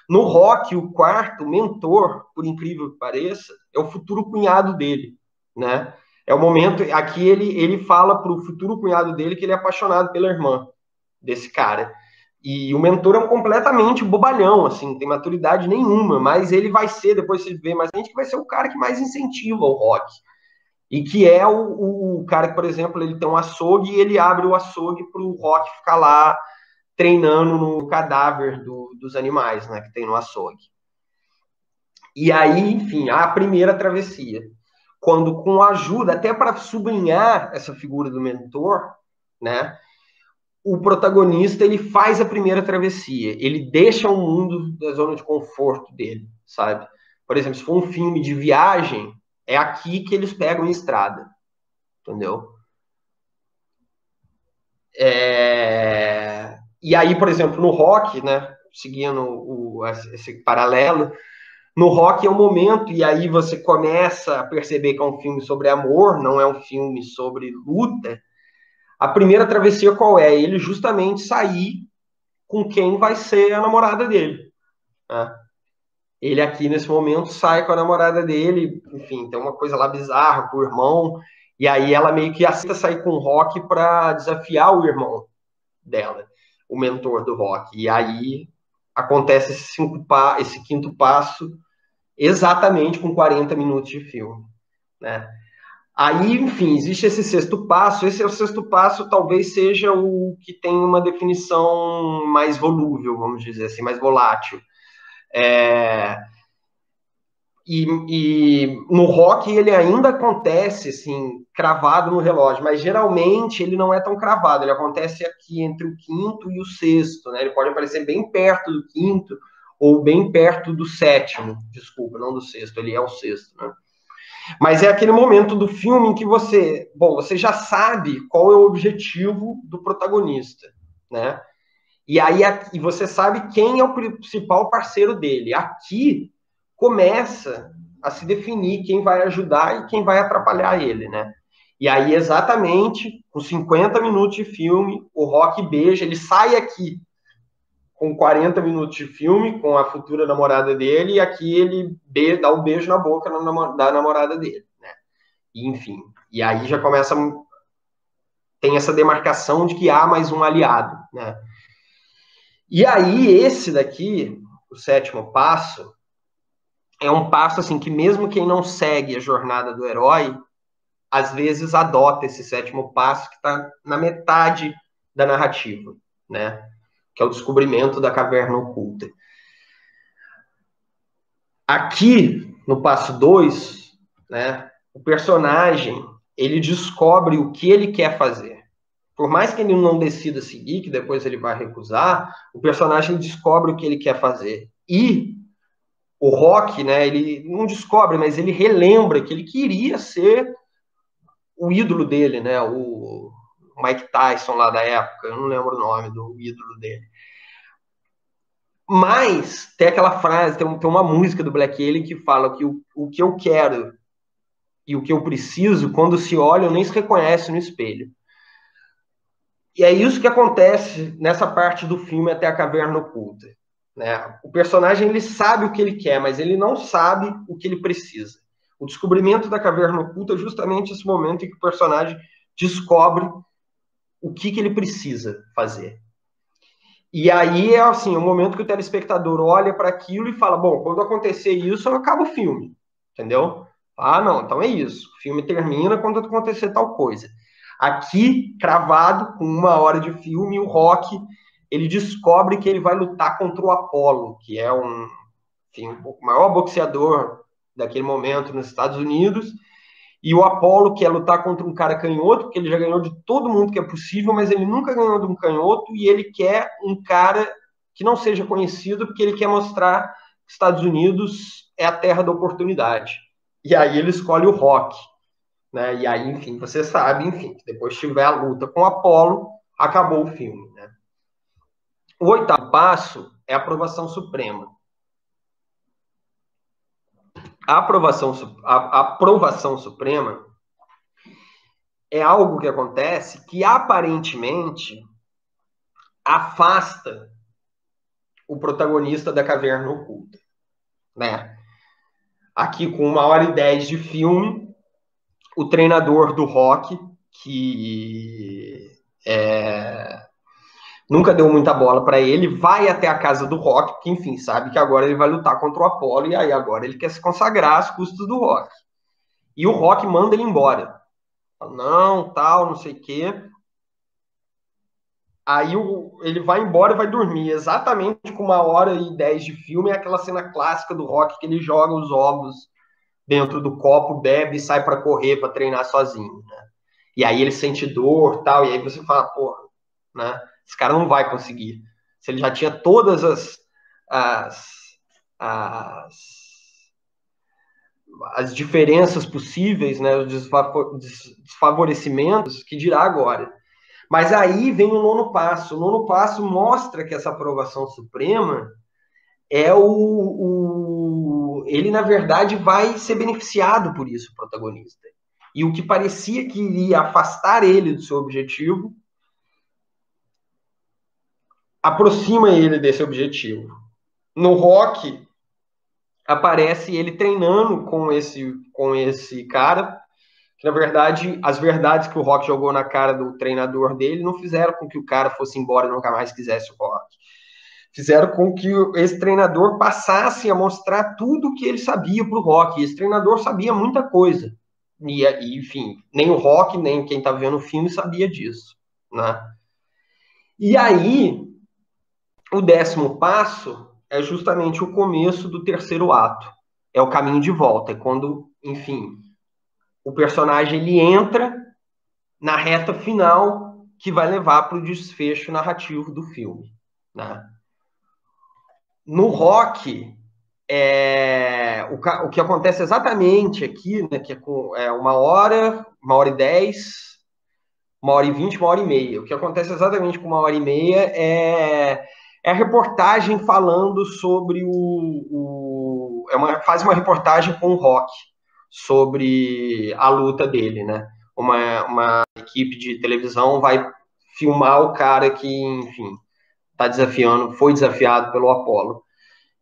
No Rock, o quarto mentor, por incrível que pareça, é o futuro cunhado dele, né? É o momento, aqui ele fala para o futuro cunhado dele que ele é apaixonado pela irmã desse cara. E o mentor é um completamente bobalhão, assim, não tem maturidade nenhuma, mas ele vai ser, depois você vê mais gente, que vai ser o cara que mais incentiva o Rock. E que é o cara que, por exemplo, ele tem um açougue e ele abre o açougue para o Rock ficar lá treinando no cadáver dos animais, né, que tem no açougue. E aí, enfim, a primeira travessia. Quando, com ajuda, até para sublinhar essa figura do mentor, né, o protagonista ele faz a primeira travessia. Ele deixa o mundo da zona de conforto dele, sabe? Por exemplo, se for um filme de viagem, é aqui que eles pegam a estrada, entendeu? E aí, por exemplo, no Rock, né, seguindo esse paralelo, no Rock é um momento, e aí você começa a perceber que é um filme sobre amor, não é um filme sobre luta. A primeira travessia qual é? Ele justamente sair com quem vai ser a namorada dele. Né? Ele aqui, nesse momento, sai com a namorada dele, enfim, tem uma coisa lá bizarra com o irmão, e aí ela meio que aceita sair com o Rock para desafiar o irmão dela, o mentor do Rock. E aí acontece esse quinto passo exatamente com 40 minutos de filme. Né? Aí, enfim, existe esse sexto passo. Esse é o sexto passo, talvez seja o que tem uma definição mais volúvel, vamos dizer assim, mais volátil. E no Rock ele ainda acontece assim, cravado no relógio, mas geralmente ele não é tão cravado, ele acontece aqui entre o quinto e o sexto, né? Ele pode aparecer bem perto do quinto ou bem perto do sétimo, desculpa, não do sexto, ele é o sexto, né? Mas é aquele momento do filme em que você já sabe qual é o objetivo do protagonista, né? E aí e você sabe quem é o principal parceiro dele. Aqui começa a se definir quem vai ajudar e quem vai atrapalhar ele, né? E aí, exatamente, com 50 minutos de filme, o Rock beija, ele sai aqui com 40 minutos de filme, com a futura namorada dele, e aqui ele dá um beijo na boca da namorada dele, né? E, enfim, e aí já começa, tem essa demarcação de que há mais um aliado, né? E aí, esse daqui, o sétimo passo, é um passo assim que mesmo quem não segue a jornada do herói, às vezes adota esse sétimo passo que está na metade da narrativa, né? Que é o descobrimento da caverna oculta. Aqui, no passo 2, né, o personagem, ele descobre o que ele quer fazer. Por mais que ele não decida seguir, que depois ele vai recusar, o personagem descobre o que ele quer fazer. E o Rock, né, ele não descobre, mas ele relembra que ele queria ser o ídolo dele, né, o Mike Tyson lá da época, eu não lembro o nome do ídolo dele. Mas tem aquela frase, tem uma música do Black Alien que fala que o que eu quero e o que eu preciso, quando se olha, eu nem se reconhece no espelho. E é isso que acontece nessa parte do filme até a caverna oculta. Né? O personagem ele sabe o que ele quer, mas ele não sabe o que ele precisa. O descobrimento da caverna oculta é justamente esse momento em que o personagem descobre o que ele precisa fazer. E aí é assim, o momento que o telespectador olha para aquilo e fala, bom, quando acontecer isso, eu acabo o filme, entendeu? Ah, não, então é isso. O filme termina quando acontecer tal coisa. Aqui, cravado, com 1 hora de filme, o Rock, ele descobre que ele vai lutar contra o Apollo, que é enfim, o maior boxeador daquele momento nos Estados Unidos, e o Apollo quer lutar contra um cara canhoto, porque ele já ganhou de todo mundo que é possível, mas ele nunca ganhou de um canhoto, e ele quer um cara que não seja conhecido, porque ele quer mostrar que os Estados Unidos é a terra da oportunidade. E aí ele escolhe o Rock, né? E aí, enfim, você sabe, enfim, depois tiver a luta com o Apollo, acabou o filme, né? O 8º passo é a aprovação suprema. A aprovação suprema é algo que acontece que aparentemente afasta o protagonista da caverna oculta, né? Aqui com 1h10 de filme, o treinador do Rock, que nunca deu muita bola para ele, vai até a casa do Rock, que enfim, sabe que agora ele vai lutar contra o Apollo, e aí agora ele quer se consagrar às custas do Rock. E o Rock manda ele embora. Não, tal, não sei o quê. Aí ele vai embora e vai dormir. Exatamente com 1h10 de filme, é aquela cena clássica do Rock que ele joga os ovos dentro do copo, bebe e sai para correr, para treinar sozinho, né? E aí ele sente dor, tal, e aí você fala, porra, né? Esse cara não vai conseguir. Se ele já tinha todas as diferenças possíveis, né? Os desfavorecimentos, que dirá agora. Mas aí vem o 9º passo. O 9º passo mostra que essa aprovação suprema é ele, na verdade, vai ser beneficiado por isso, o protagonista. E o que parecia que iria afastar ele do seu objetivo, aproxima ele desse objetivo. No Rock, aparece ele treinando com esse cara, que, na verdade, as verdades que o Rock jogou na cara do treinador dele não fizeram com que o cara fosse embora e nunca mais quisesse o Rock. Fizeram com que esse treinador passasse a mostrar tudo o que ele sabia para o Rock. E esse treinador sabia muita coisa. E, enfim, nem o Rock, nem quem está vendo o filme sabia disso, né? E aí, o 10º passo é justamente o começo do 3º ato. É o caminho de volta. É quando, enfim, o personagem ele entra na reta final que vai levar para o desfecho narrativo do filme, né? No Rock, o que acontece exatamente aqui, né, que é 1h, 1h10, 1h20, 1h30. O que acontece exatamente com 1h30 é a reportagem falando sobre faz uma reportagem com o Rock sobre a luta dele, né? Uma equipe de televisão vai filmar o cara que, enfim, foi desafiado pelo Apollo.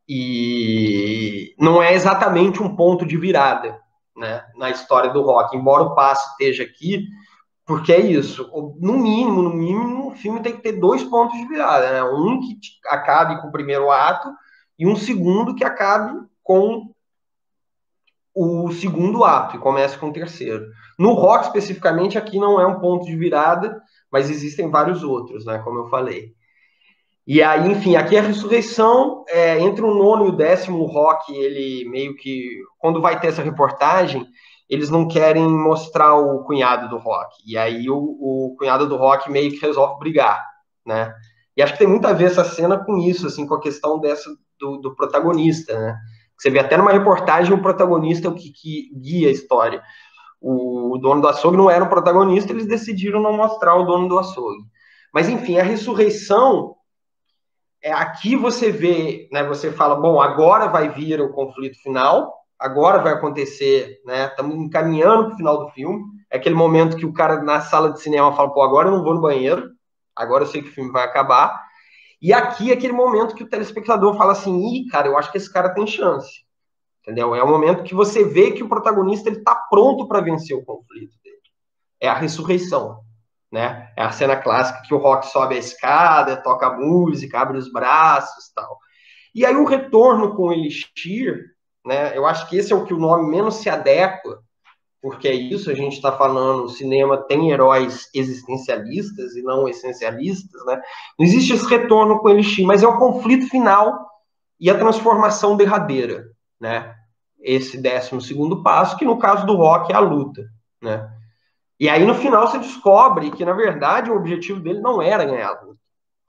E não é exatamente um ponto de virada, né, na história do Rock, embora o passo esteja aqui, porque é isso, no mínimo, o filme tem que ter 2 pontos de virada, né? Um que acabe com o 1º ato e um segundo que acabe com o 2º ato e comece com o 3º. No Rock, especificamente, aqui não é um ponto de virada, mas existem vários outros, né, como eu falei. E aí, enfim, aqui a ressurreição, entre o 9º e o 10º, o Rock, ele meio que, quando vai ter essa reportagem, eles não querem mostrar o cunhado do Rock. E aí o cunhado do Rock meio que resolve brigar, né? E acho que tem muito a ver essa cena com isso, assim, com a questão do protagonista, né? Você vê até numa reportagem o protagonista é o que guia a história. O dono do açougue não era o protagonista, eles decidiram não mostrar o dono do açougue. Mas, enfim, a ressurreição... aqui você vê, né, você fala, bom, agora vai vir o conflito final, agora vai acontecer, né, estamos encaminhando para o final do filme, é aquele momento que o cara na sala de cinema fala, pô, agora eu não vou no banheiro, agora eu sei que o filme vai acabar, e aqui é aquele momento que o telespectador fala assim, ih, cara, eu acho que esse cara tem chance, entendeu? É o momento que você vê que o protagonista está pronto para vencer o conflito dele, é a ressurreição. Né? É a cena clássica que o Rock sobe a escada, toca a música, abre os braços e tal. E aí o retorno com o Elixir, né? Eu acho que esse é o que o nome menos se adequa, porque é isso, a gente está falando, o cinema tem heróis existencialistas e não essencialistas, né? Não existe esse retorno com o Elixir, mas é o conflito final e a transformação derradeira, né? Esse 12º passo, que no caso do Rock é a luta, né? E aí, no final, você descobre que, na verdade, o objetivo dele não era ganhar a luta.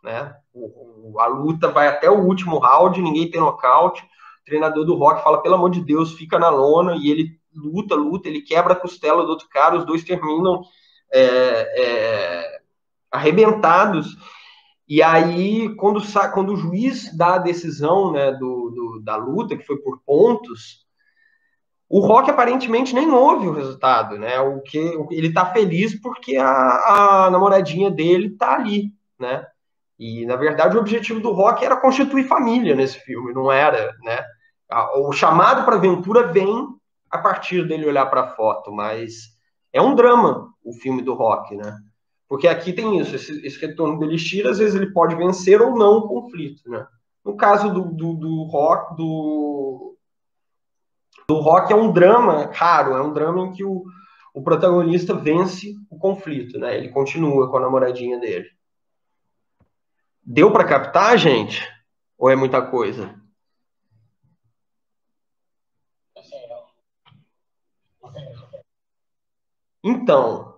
né? A luta vai até o último round, ninguém tem nocaute. O treinador do Rock fala, pelo amor de Deus, fica na lona, e ele luta, ele quebra a costela do outro cara, os dois terminam arrebentados. E aí, quando o juiz dá a decisão, né, da luta, que foi por pontos, o Rock aparentemente nem ouve o resultado, né? Ele tá feliz porque a namoradinha dele tá ali, né? E, na verdade, o objetivo do Rock era constituir família nesse filme, não era, né? O chamado para aventura vem a partir dele olhar para a foto, mas é um drama o filme do Rock, né? Porque aqui tem isso, esse retorno do Elixir, às vezes ele pode vencer ou não o conflito, né? No caso do Rock é um drama raro, é um drama em que o protagonista vence o conflito, né? Ele continua com a namoradinha dele. Deu para captar, gente? Ou é muita coisa? Então,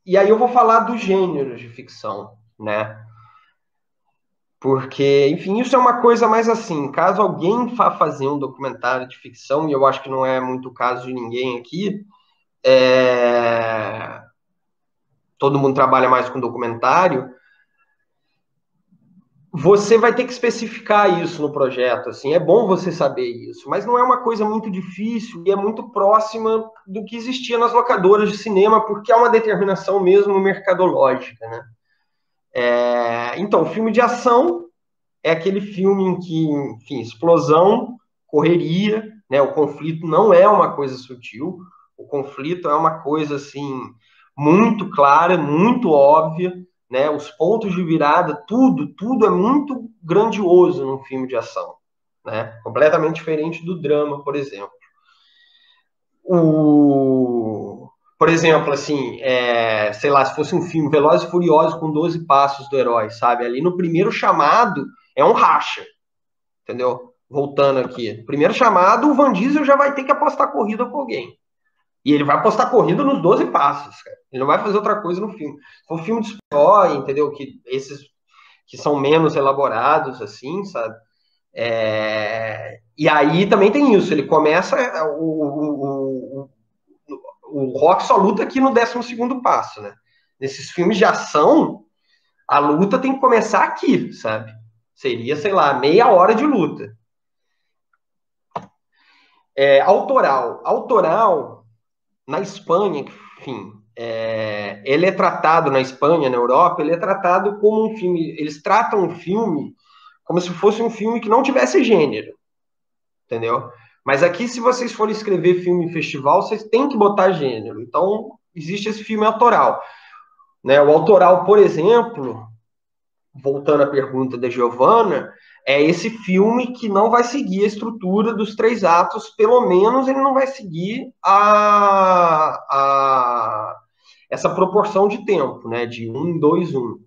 e aí eu vou falar dos gêneros de ficção, né? Porque, enfim, isso é uma coisa mais assim, caso alguém vá fazer um documentário de ficção, e eu acho que não é muito o caso de ninguém aqui, todo mundo trabalha mais com documentário, você vai ter que especificar isso no projeto, assim, é bom você saber isso, mas não é uma coisa muito difícil e é muito próxima do que existia nas locadoras de cinema, porque é uma determinação mesmo mercadológica, né? Então, filme de ação é aquele filme em que, enfim, explosão, correria, né? O conflito não é uma coisa sutil, o conflito é uma coisa, assim, muito clara, muito óbvia, né? Os pontos de virada, tudo é muito grandioso num filme de ação, né? Completamente diferente do drama, por exemplo. Por exemplo, assim, sei lá, se fosse um filme Velozes e Furiosos com 12 passos do herói, sabe? Ali no primeiro chamado é um racha, entendeu? Voltando aqui. Primeiro chamado, o Van Diesel já vai ter que apostar corrida com alguém. E ele vai apostar corrida nos 12 passos, cara. Ele não vai fazer outra coisa no filme. Se for um filme de super-herói, entendeu? Que esses que são menos elaborados, assim, sabe? E aí também tem isso. Ele começa... O Rock só luta aqui no 12º passo, né? Nesses filmes de ação, a luta tem que começar aqui, sabe? Seria, sei lá, meia hora de luta. Autoral, na Espanha, enfim, ele é tratado na Espanha, na Europa, ele é tratado como um filme, eles tratam o filme como se fosse um filme que não tivesse gênero, entendeu? Mas aqui, se vocês forem escrever filme em festival, vocês têm que botar gênero. Então, existe esse filme autoral. Né? O autoral, por exemplo, voltando à pergunta da Giovanna, é esse filme que não vai seguir a estrutura dos 3 atos, pelo menos ele não vai seguir essa proporção de tempo, né? De 1, 2, 1.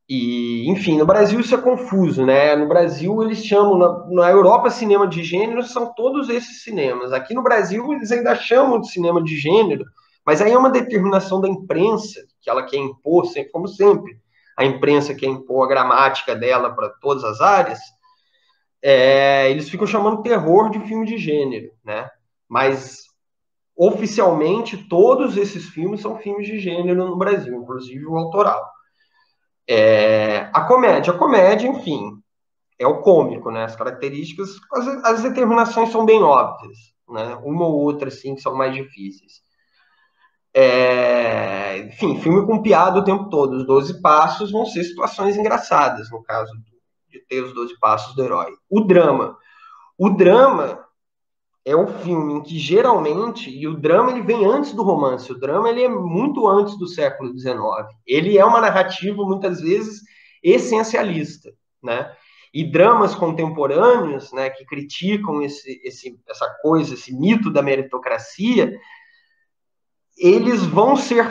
E, enfim, no Brasil isso é confuso, né? No Brasil eles chamam, na Europa, cinema de gênero são todos esses cinemas. Aqui no Brasil eles ainda chamam de cinema de gênero, mas aí é uma determinação da imprensa, que ela quer impor, como sempre, a imprensa quer impor a gramática dela para todas as áreas, eles ficam chamando terror de filme de gênero, né? Mas, oficialmente, todos esses filmes são filmes de gênero no Brasil, inclusive o autoral. A comédia, enfim, é o cômico, né? As características, as determinações são bem óbvias, né? Uma ou outra, assim, que são mais difíceis. Enfim, filme com piada o tempo todo. Os 12 passos vão ser situações engraçadas, no caso de ter os 12 passos do herói. O drama é o filme em que geralmente, e o drama ele vem antes do romance, o drama ele é muito antes do século XIX. Ele é uma narrativa, muitas vezes, essencialista, né? E dramas contemporâneos, né, que criticam essa coisa, esse mito da meritocracia, eles vão ser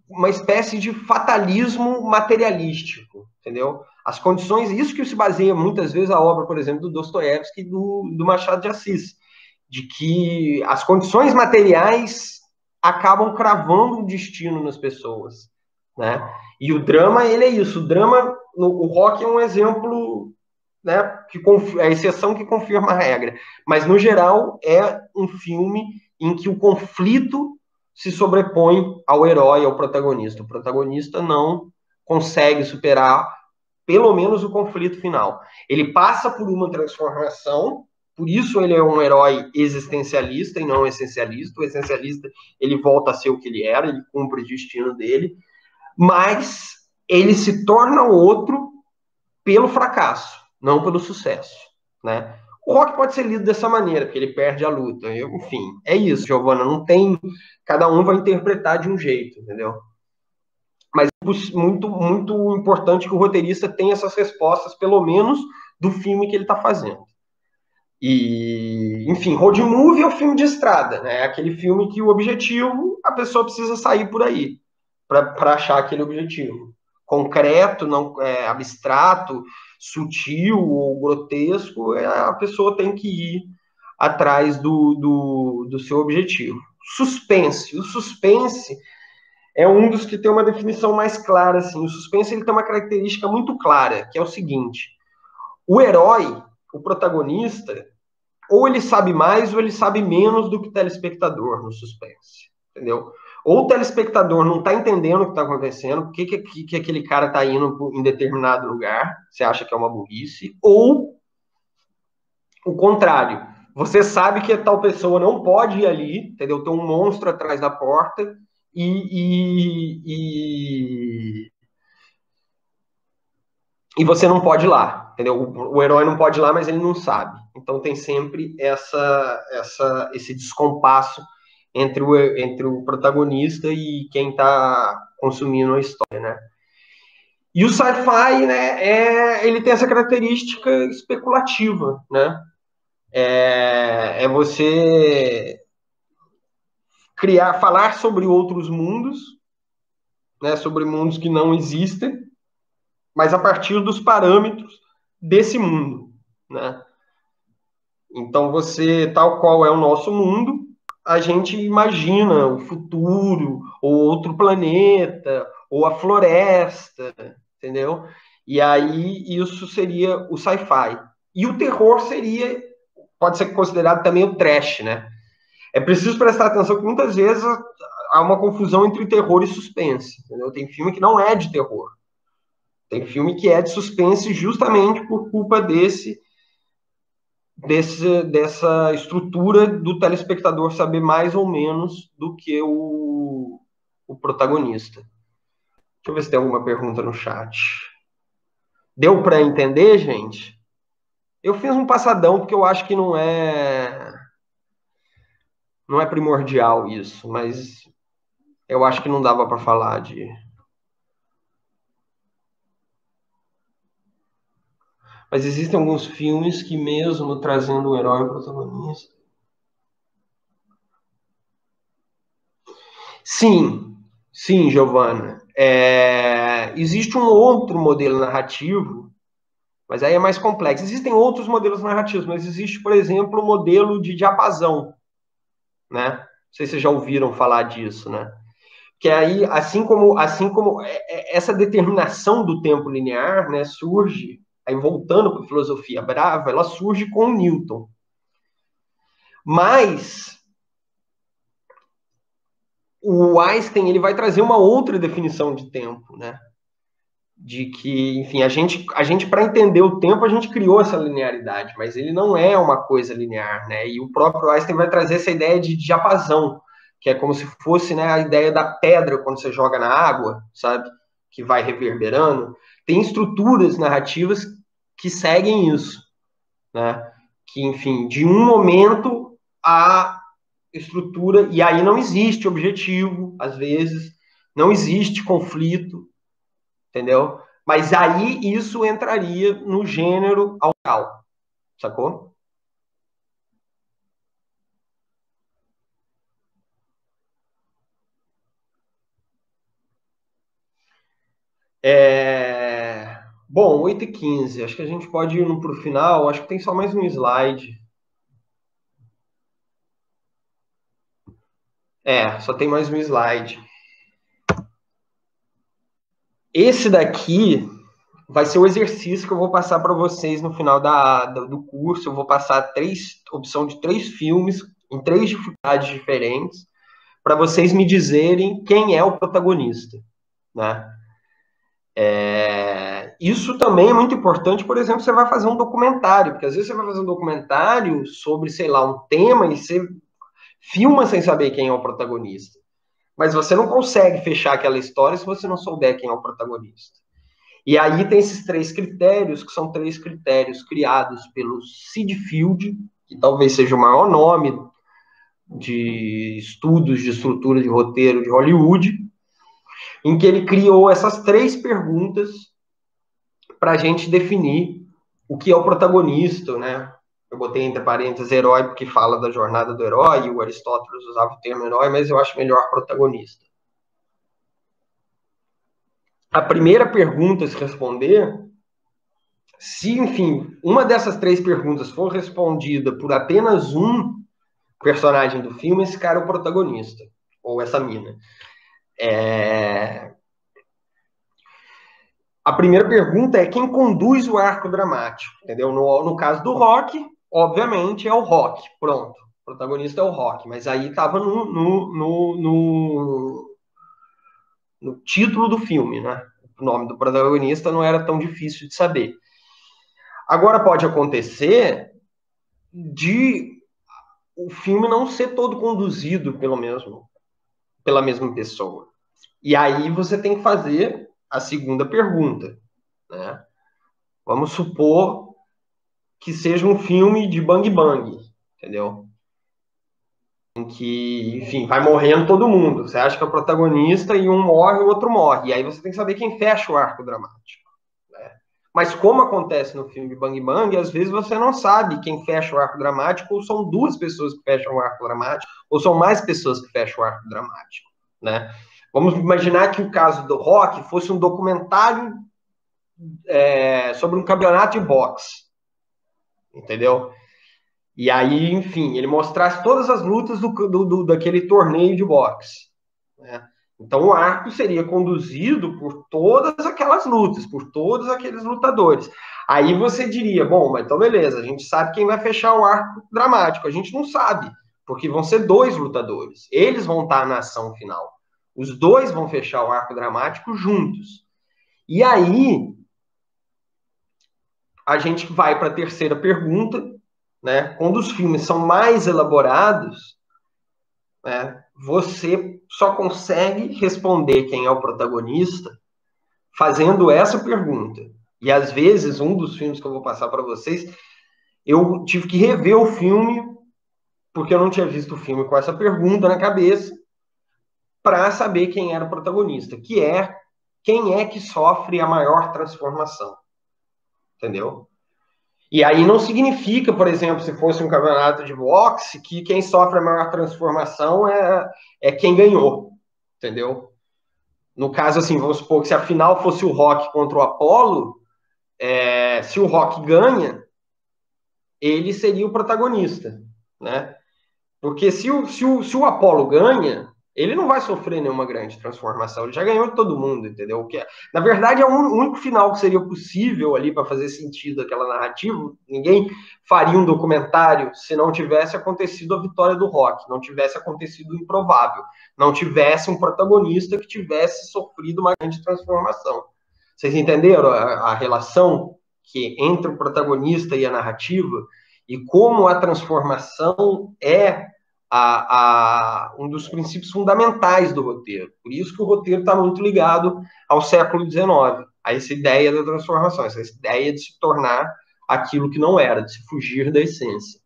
uma espécie de fatalismo materialístico, entendeu? As condições, isso que se baseia muitas vezes a obra, por exemplo, do Dostoiévski e do Machado de Assis, de que as condições materiais acabam cravando o destino nas pessoas, né? E o drama, ele é isso. O drama, o Rock é um exemplo, né, é a exceção que confirma a regra. Mas, no geral, é um filme em que o conflito se sobrepõe ao herói, ao protagonista. O protagonista não consegue superar, pelo menos, o conflito final. Ele passa por uma transformação, por isso ele é um herói existencialista e não essencialista. O essencialista, ele volta a ser o que ele era, ele cumpre o destino dele, mas ele se torna outro pelo fracasso, não pelo sucesso, né? O Rock pode ser lido dessa maneira, porque ele perde a luta. Enfim, é isso, Giovana. Não tem. Cada um vai interpretar de um jeito, entendeu? Mas é muito importante que o roteirista tenha essas respostas, pelo menos, do filme que ele está fazendo. E, enfim, road movie é o filme de estrada, né? É aquele filme que o objetivo, a pessoa precisa sair por aí para achar aquele objetivo. Concreto, não abstrato, sutil ou grotesco, a pessoa tem que ir atrás do seu objetivo. Suspense. O suspense é um dos que tem uma definição mais clara. Assim. O suspense ele tem uma característica muito clara, que é o seguinte: o herói, o protagonista, ou ele sabe mais ou ele sabe menos do que o telespectador no suspense, entendeu? Ou o telespectador não está entendendo o que está acontecendo, por que aquele cara está indo em determinado lugar, você acha que é uma burrice, ou o contrário, você sabe que tal pessoa não pode ir ali, entendeu? Tem um monstro atrás da porta e você não pode ir lá, entendeu? O herói não pode ir lá, mas ele não sabe. Então tem sempre esse descompasso entre o protagonista e quem está consumindo a história, né? E o sci-fi, né, ele tem essa característica especulativa, né? É você falar sobre outros mundos, né, sobre mundos que não existem, mas a partir dos parâmetros desse mundo, né? Então você, tal qual é o nosso mundo, a gente imagina o futuro, ou outro planeta, ou a floresta, entendeu? E aí isso seria o sci-fi. E o terror pode ser considerado também o trash, né? É preciso prestar atenção que muitas vezes há uma confusão entre terror e suspense, entendeu? Tem filme que não é de terror. Tem filme que é de suspense justamente por culpa dessa estrutura do telespectador saber mais ou menos do que o protagonista. Deixa eu ver se tem alguma pergunta no chat. Deu para entender, gente? Eu fiz um passadão porque eu acho que não é primordial isso, mas eu acho que não dava para falar de. Mas existem alguns filmes que, mesmo trazendo um herói protagonista. Sim, Giovana. Existe um outro modelo narrativo, mas aí é mais complexo. Existem outros modelos narrativos, mas existe, por exemplo, o modelo de diapasão, né? Não sei se vocês já ouviram falar disso, né? Que aí, assim como essa determinação do tempo linear, né, surge, aí voltando para a filosofia brava, ela surge com o Newton. Mas o Einstein ele vai trazer uma outra definição de tempo, né? De que, enfim, a gente para entender o tempo, a gente criou essa linearidade, mas ele não é uma coisa linear, né? E o próprio Einstein vai trazer essa ideia de diapasão, que é como se fosse, né, a ideia da pedra quando você joga na água, sabe? Que vai reverberando. Tem estruturas narrativas que seguem isso, né? Que, enfim, de um momento a estrutura, e aí não existe objetivo, às vezes, não existe conflito, entendeu? Mas aí isso entraria no gênero autoral, sacou? Bom, 8h15, acho que a gente pode ir para o final, acho que tem só mais um slide. Só tem mais um slide. Esse daqui vai ser o exercício que eu vou passar para vocês no final do curso. Eu vou passar opção de 3 filmes em 3 dificuldades diferentes para vocês me dizerem quem é o protagonista, né? Isso também é muito importante, por exemplo, você vai fazer um documentário, porque às vezes você vai fazer um documentário sobre, sei lá, um tema e você filma sem saber quem é o protagonista. Mas você não consegue fechar aquela história se você não souber quem é o protagonista. E aí tem esses 3 critérios, que são 3 critérios criados pelo Sid Field, que talvez seja o maior nome de estudos de estrutura de roteiro de Hollywood, em que ele criou essas 3 perguntas para a gente definir o que é o protagonista, né? Eu botei entre parênteses herói porque fala da jornada do herói, e o Aristóteles usava o termo herói, mas eu acho melhor protagonista. A primeira pergunta a se responder, se, enfim, uma dessas 3 perguntas for respondida por apenas um personagem do filme, esse cara é o protagonista, ou essa mina. A primeira pergunta é quem conduz o arco dramático, entendeu? No caso do Rock, obviamente é o Rock, pronto. O protagonista é o Rock, mas aí estava no título do filme, né? O nome do protagonista não era tão difícil de saber. Agora pode acontecer de o filme não ser todo conduzido pela mesma pessoa. E aí você tem que fazer a segunda pergunta, né? Vamos supor que seja um filme de bang bang, entendeu? Em que, enfim, vai morrendo todo mundo. Você acha que é o protagonista e um morre, o outro morre. E aí você tem que saber quem fecha o arco dramático, né? Mas como acontece no filme de Bang Bang, às vezes você não sabe quem fecha o arco dramático, ou são 2 pessoas que fecham o arco dramático, ou são mais pessoas que fecham o arco dramático, né? Vamos imaginar que o caso do Rock fosse um documentário sobre um campeonato de boxe, entendeu? E aí, enfim, ele mostrasse todas as lutas daquele torneio de boxe, né? Então o arco seria conduzido por todas aquelas lutas, por todos aqueles lutadores. Aí você diria, bom, mas então beleza, a gente sabe quem vai fechar o arco dramático. A gente não sabe, porque vão ser 2 lutadores. Eles vão estar na ação final. Os 2 vão fechar o arco dramático juntos. E aí a gente vai para a terceira pergunta, né? Quando os filmes são mais elaborados, né, você só consegue responder quem é o protagonista fazendo essa pergunta. E às vezes, um dos filmes que eu vou passar para vocês, eu tive que rever o filme porque eu não tinha visto o filme com essa pergunta na cabeça para saber quem era o protagonista, que é quem é que sofre a maior transformação, entendeu? E aí não significa, por exemplo, se fosse um campeonato de boxe, que quem sofre a maior transformação é quem ganhou, entendeu? No caso, assim, vamos supor que se a final fosse o Rock contra o Apollo, se o Rock ganha, ele seria o protagonista, né? Porque se o Apollo ganha, ele não vai sofrer nenhuma grande transformação, ele já ganhou de todo mundo, entendeu? Na verdade, é o único final que seria possível ali para fazer sentido aquela narrativa. Ninguém faria um documentário se não tivesse acontecido a vitória do Rock, não tivesse acontecido o improvável, não tivesse um protagonista que tivesse sofrido uma grande transformação. Vocês entenderam a relação que entre o protagonista e a narrativa? E como a transformação é um dos princípios fundamentais do roteiro. Por isso que o roteiro está muito ligado ao século XIX, a essa ideia da transformação, essa ideia de se tornar aquilo que não era, de se fugir da essência,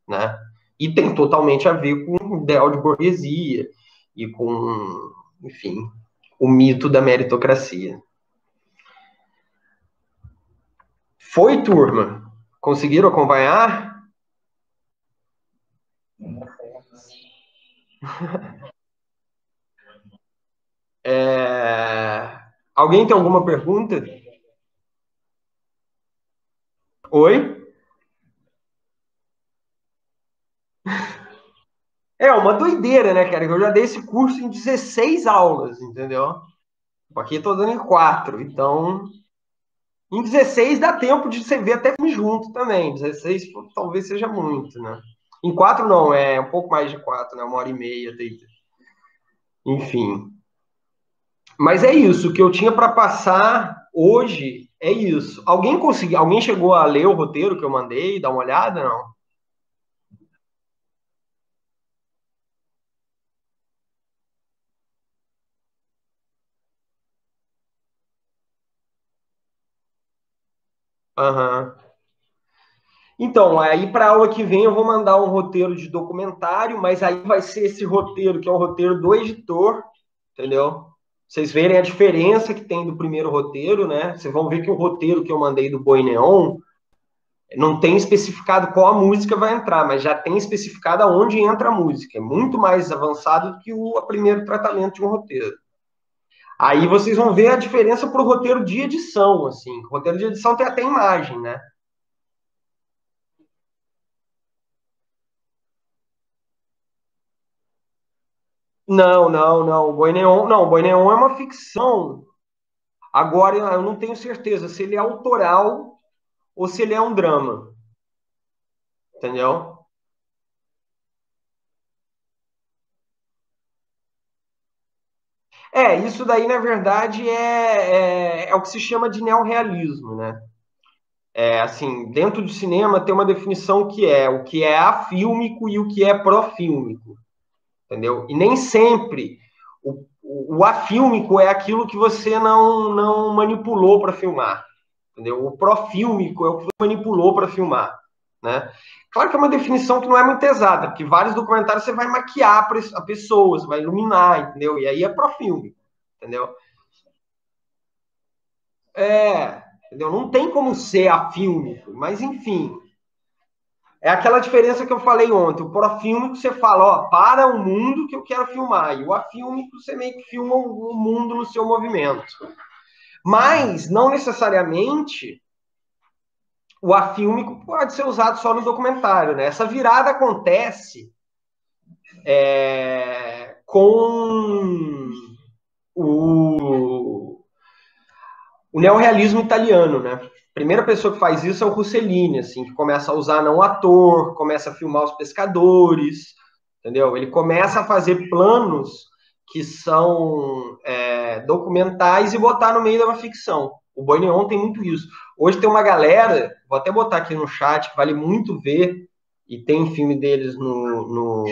né? E tem totalmente a ver com o ideal de burguesia e com, enfim, o mito da meritocracia. Foi, turma? Conseguiram acompanhar? Alguém tem alguma pergunta? Oi? É uma doideira, né, cara? Eu já dei esse curso em 16 aulas, entendeu? Aqui eu tô dando em 4. Então, em 16 dá tempo de você ver até filme junto também. 16 talvez seja muito, né? Em 4 não, é um pouco mais de 4, né? 1h30. Enfim. Mas é isso, o que eu tinha para passar hoje é isso. Alguém conseguiu, alguém chegou a ler o roteiro que eu mandei, dar uma olhada, não? Aham. Então, aí para a aula que vem eu vou mandar um roteiro de documentário, mas aí vai ser esse roteiro, que é o roteiro do editor, entendeu? Vocês verem a diferença que tem do primeiro roteiro, né? Vocês vão ver que o roteiro que eu mandei do Boi Neon não tem especificado qual a música vai entrar, mas já tem especificado aonde entra a música. É muito mais avançado do que o primeiro tratamento de um roteiro. Aí vocês vão ver a diferença para o roteiro de edição, assim. O roteiro de edição tem até imagem, né? Não, não, não. O Boi Neon, não, o Boi Neon é uma ficção. Agora eu não tenho certeza se ele é autoral ou se ele é um drama, entendeu? Isso daí, na verdade, é o que se chama de neorrealismo, né? Assim, dentro do cinema tem uma definição que é o que é afílmico e o que é profílmico, entendeu? E nem sempre o afílmico é aquilo que você não manipulou para filmar, entendeu? O profílmico é o que você manipulou para filmar, né? Claro que é uma definição que não é muito exata, porque vários documentários você vai maquiar a pessoa, você vai iluminar, entendeu? E aí é profílmico, entendeu? Entendeu? Não tem como ser afílmico, mas enfim, é aquela diferença que eu falei ontem. O profílmico você fala, ó, para o mundo que eu quero filmar. E o afílmico você meio que filma o mundo no seu movimento. Mas, não necessariamente, o afílmico pode ser usado só no documentário, né? Essa virada acontece com o neorrealismo italiano, né? A primeira pessoa que faz isso é o Rossellini, assim, que começa a usar não ator, começa a filmar os pescadores, entendeu? Ele começa a fazer planos que são documentais e botar no meio de uma ficção. O Boi Neon tem muito isso. Hoje tem uma galera, vou até botar aqui no chat, que vale muito ver, e tem filme deles no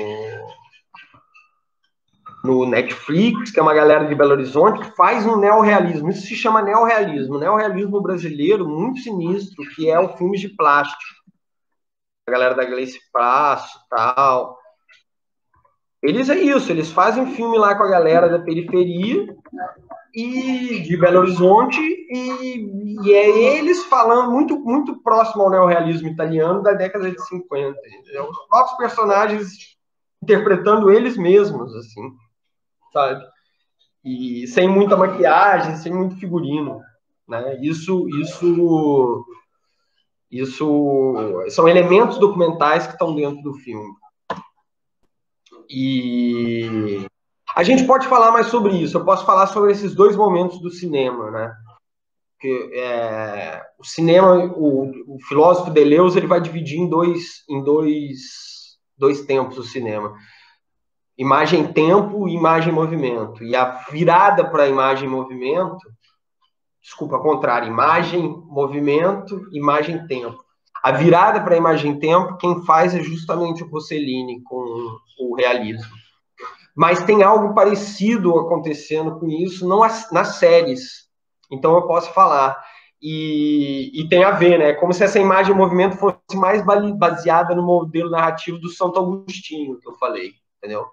Netflix, que é uma galera de Belo Horizonte, que faz um neorrealismo. Isso se chama neorrealismo. Neorrealismo brasileiro, muito sinistro, que é o filme de plástico. A galera da Gleice Passo e tal. Eles é isso, eles fazem filme lá com a galera da periferia e de Belo Horizonte e é eles falando muito, muito próximo ao neorrealismo italiano da década de 50. Entendeu? Os próprios personagens interpretando eles mesmos, assim, sabe? E sem muita maquiagem, sem muito figurino, né? Isso são elementos documentais que estão dentro do filme. E a gente pode falar mais sobre isso. Eu posso falar sobre esses dois momentos do cinema, né? Porque o cinema, o filósofo Deleuze, ele vai dividir em dois tempos o cinema. Imagem-tempo e imagem-movimento. E a virada para a imagem-movimento, desculpa, ao contrário, imagem-movimento, imagem-tempo. A virada para a imagem-tempo, quem faz é justamente o Rossellini com o realismo. Mas tem algo parecido acontecendo com isso não nas séries. Então eu posso falar. E tem a ver, né? Como se essa imagem e movimento fosse mais baseada no modelo narrativo do Santo Agostinho, que eu falei, entendeu?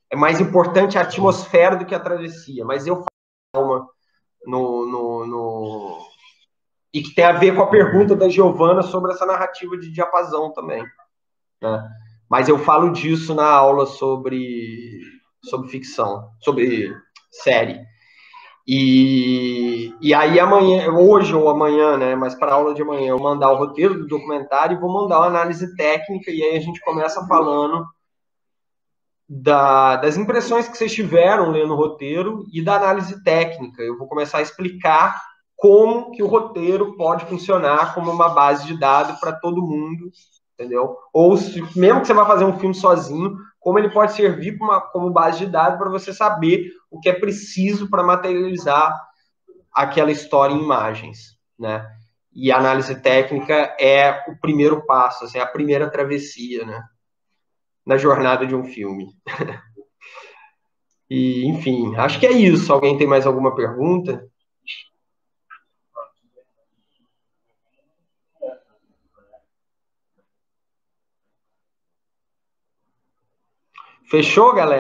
É mais importante a atmosfera do que a travessia. Mas eu falo no... E que tem a ver com a pergunta da Giovana sobre essa narrativa de diapasão também, né? Mas eu falo disso na aula sobre ficção, sobre série. E aí amanhã, hoje ou amanhã, né? Mas para a aula de amanhã, eu mandar o roteiro do documentário e vou mandar uma análise técnica, e aí a gente começa falando das impressões que vocês tiveram lendo o roteiro e da análise técnica. Eu vou começar a explicar como que o roteiro pode funcionar como uma base de dados para todo mundo, entendeu? Ou mesmo que você vá fazer um filme sozinho, como ele pode servir como base de dados para você saber o que é preciso para materializar aquela história em imagens, né? E a análise técnica é o primeiro passo, assim, a primeira travessia, né? Na jornada de um filme. E, enfim, acho que é isso. Alguém tem mais alguma pergunta? Fechou, galera?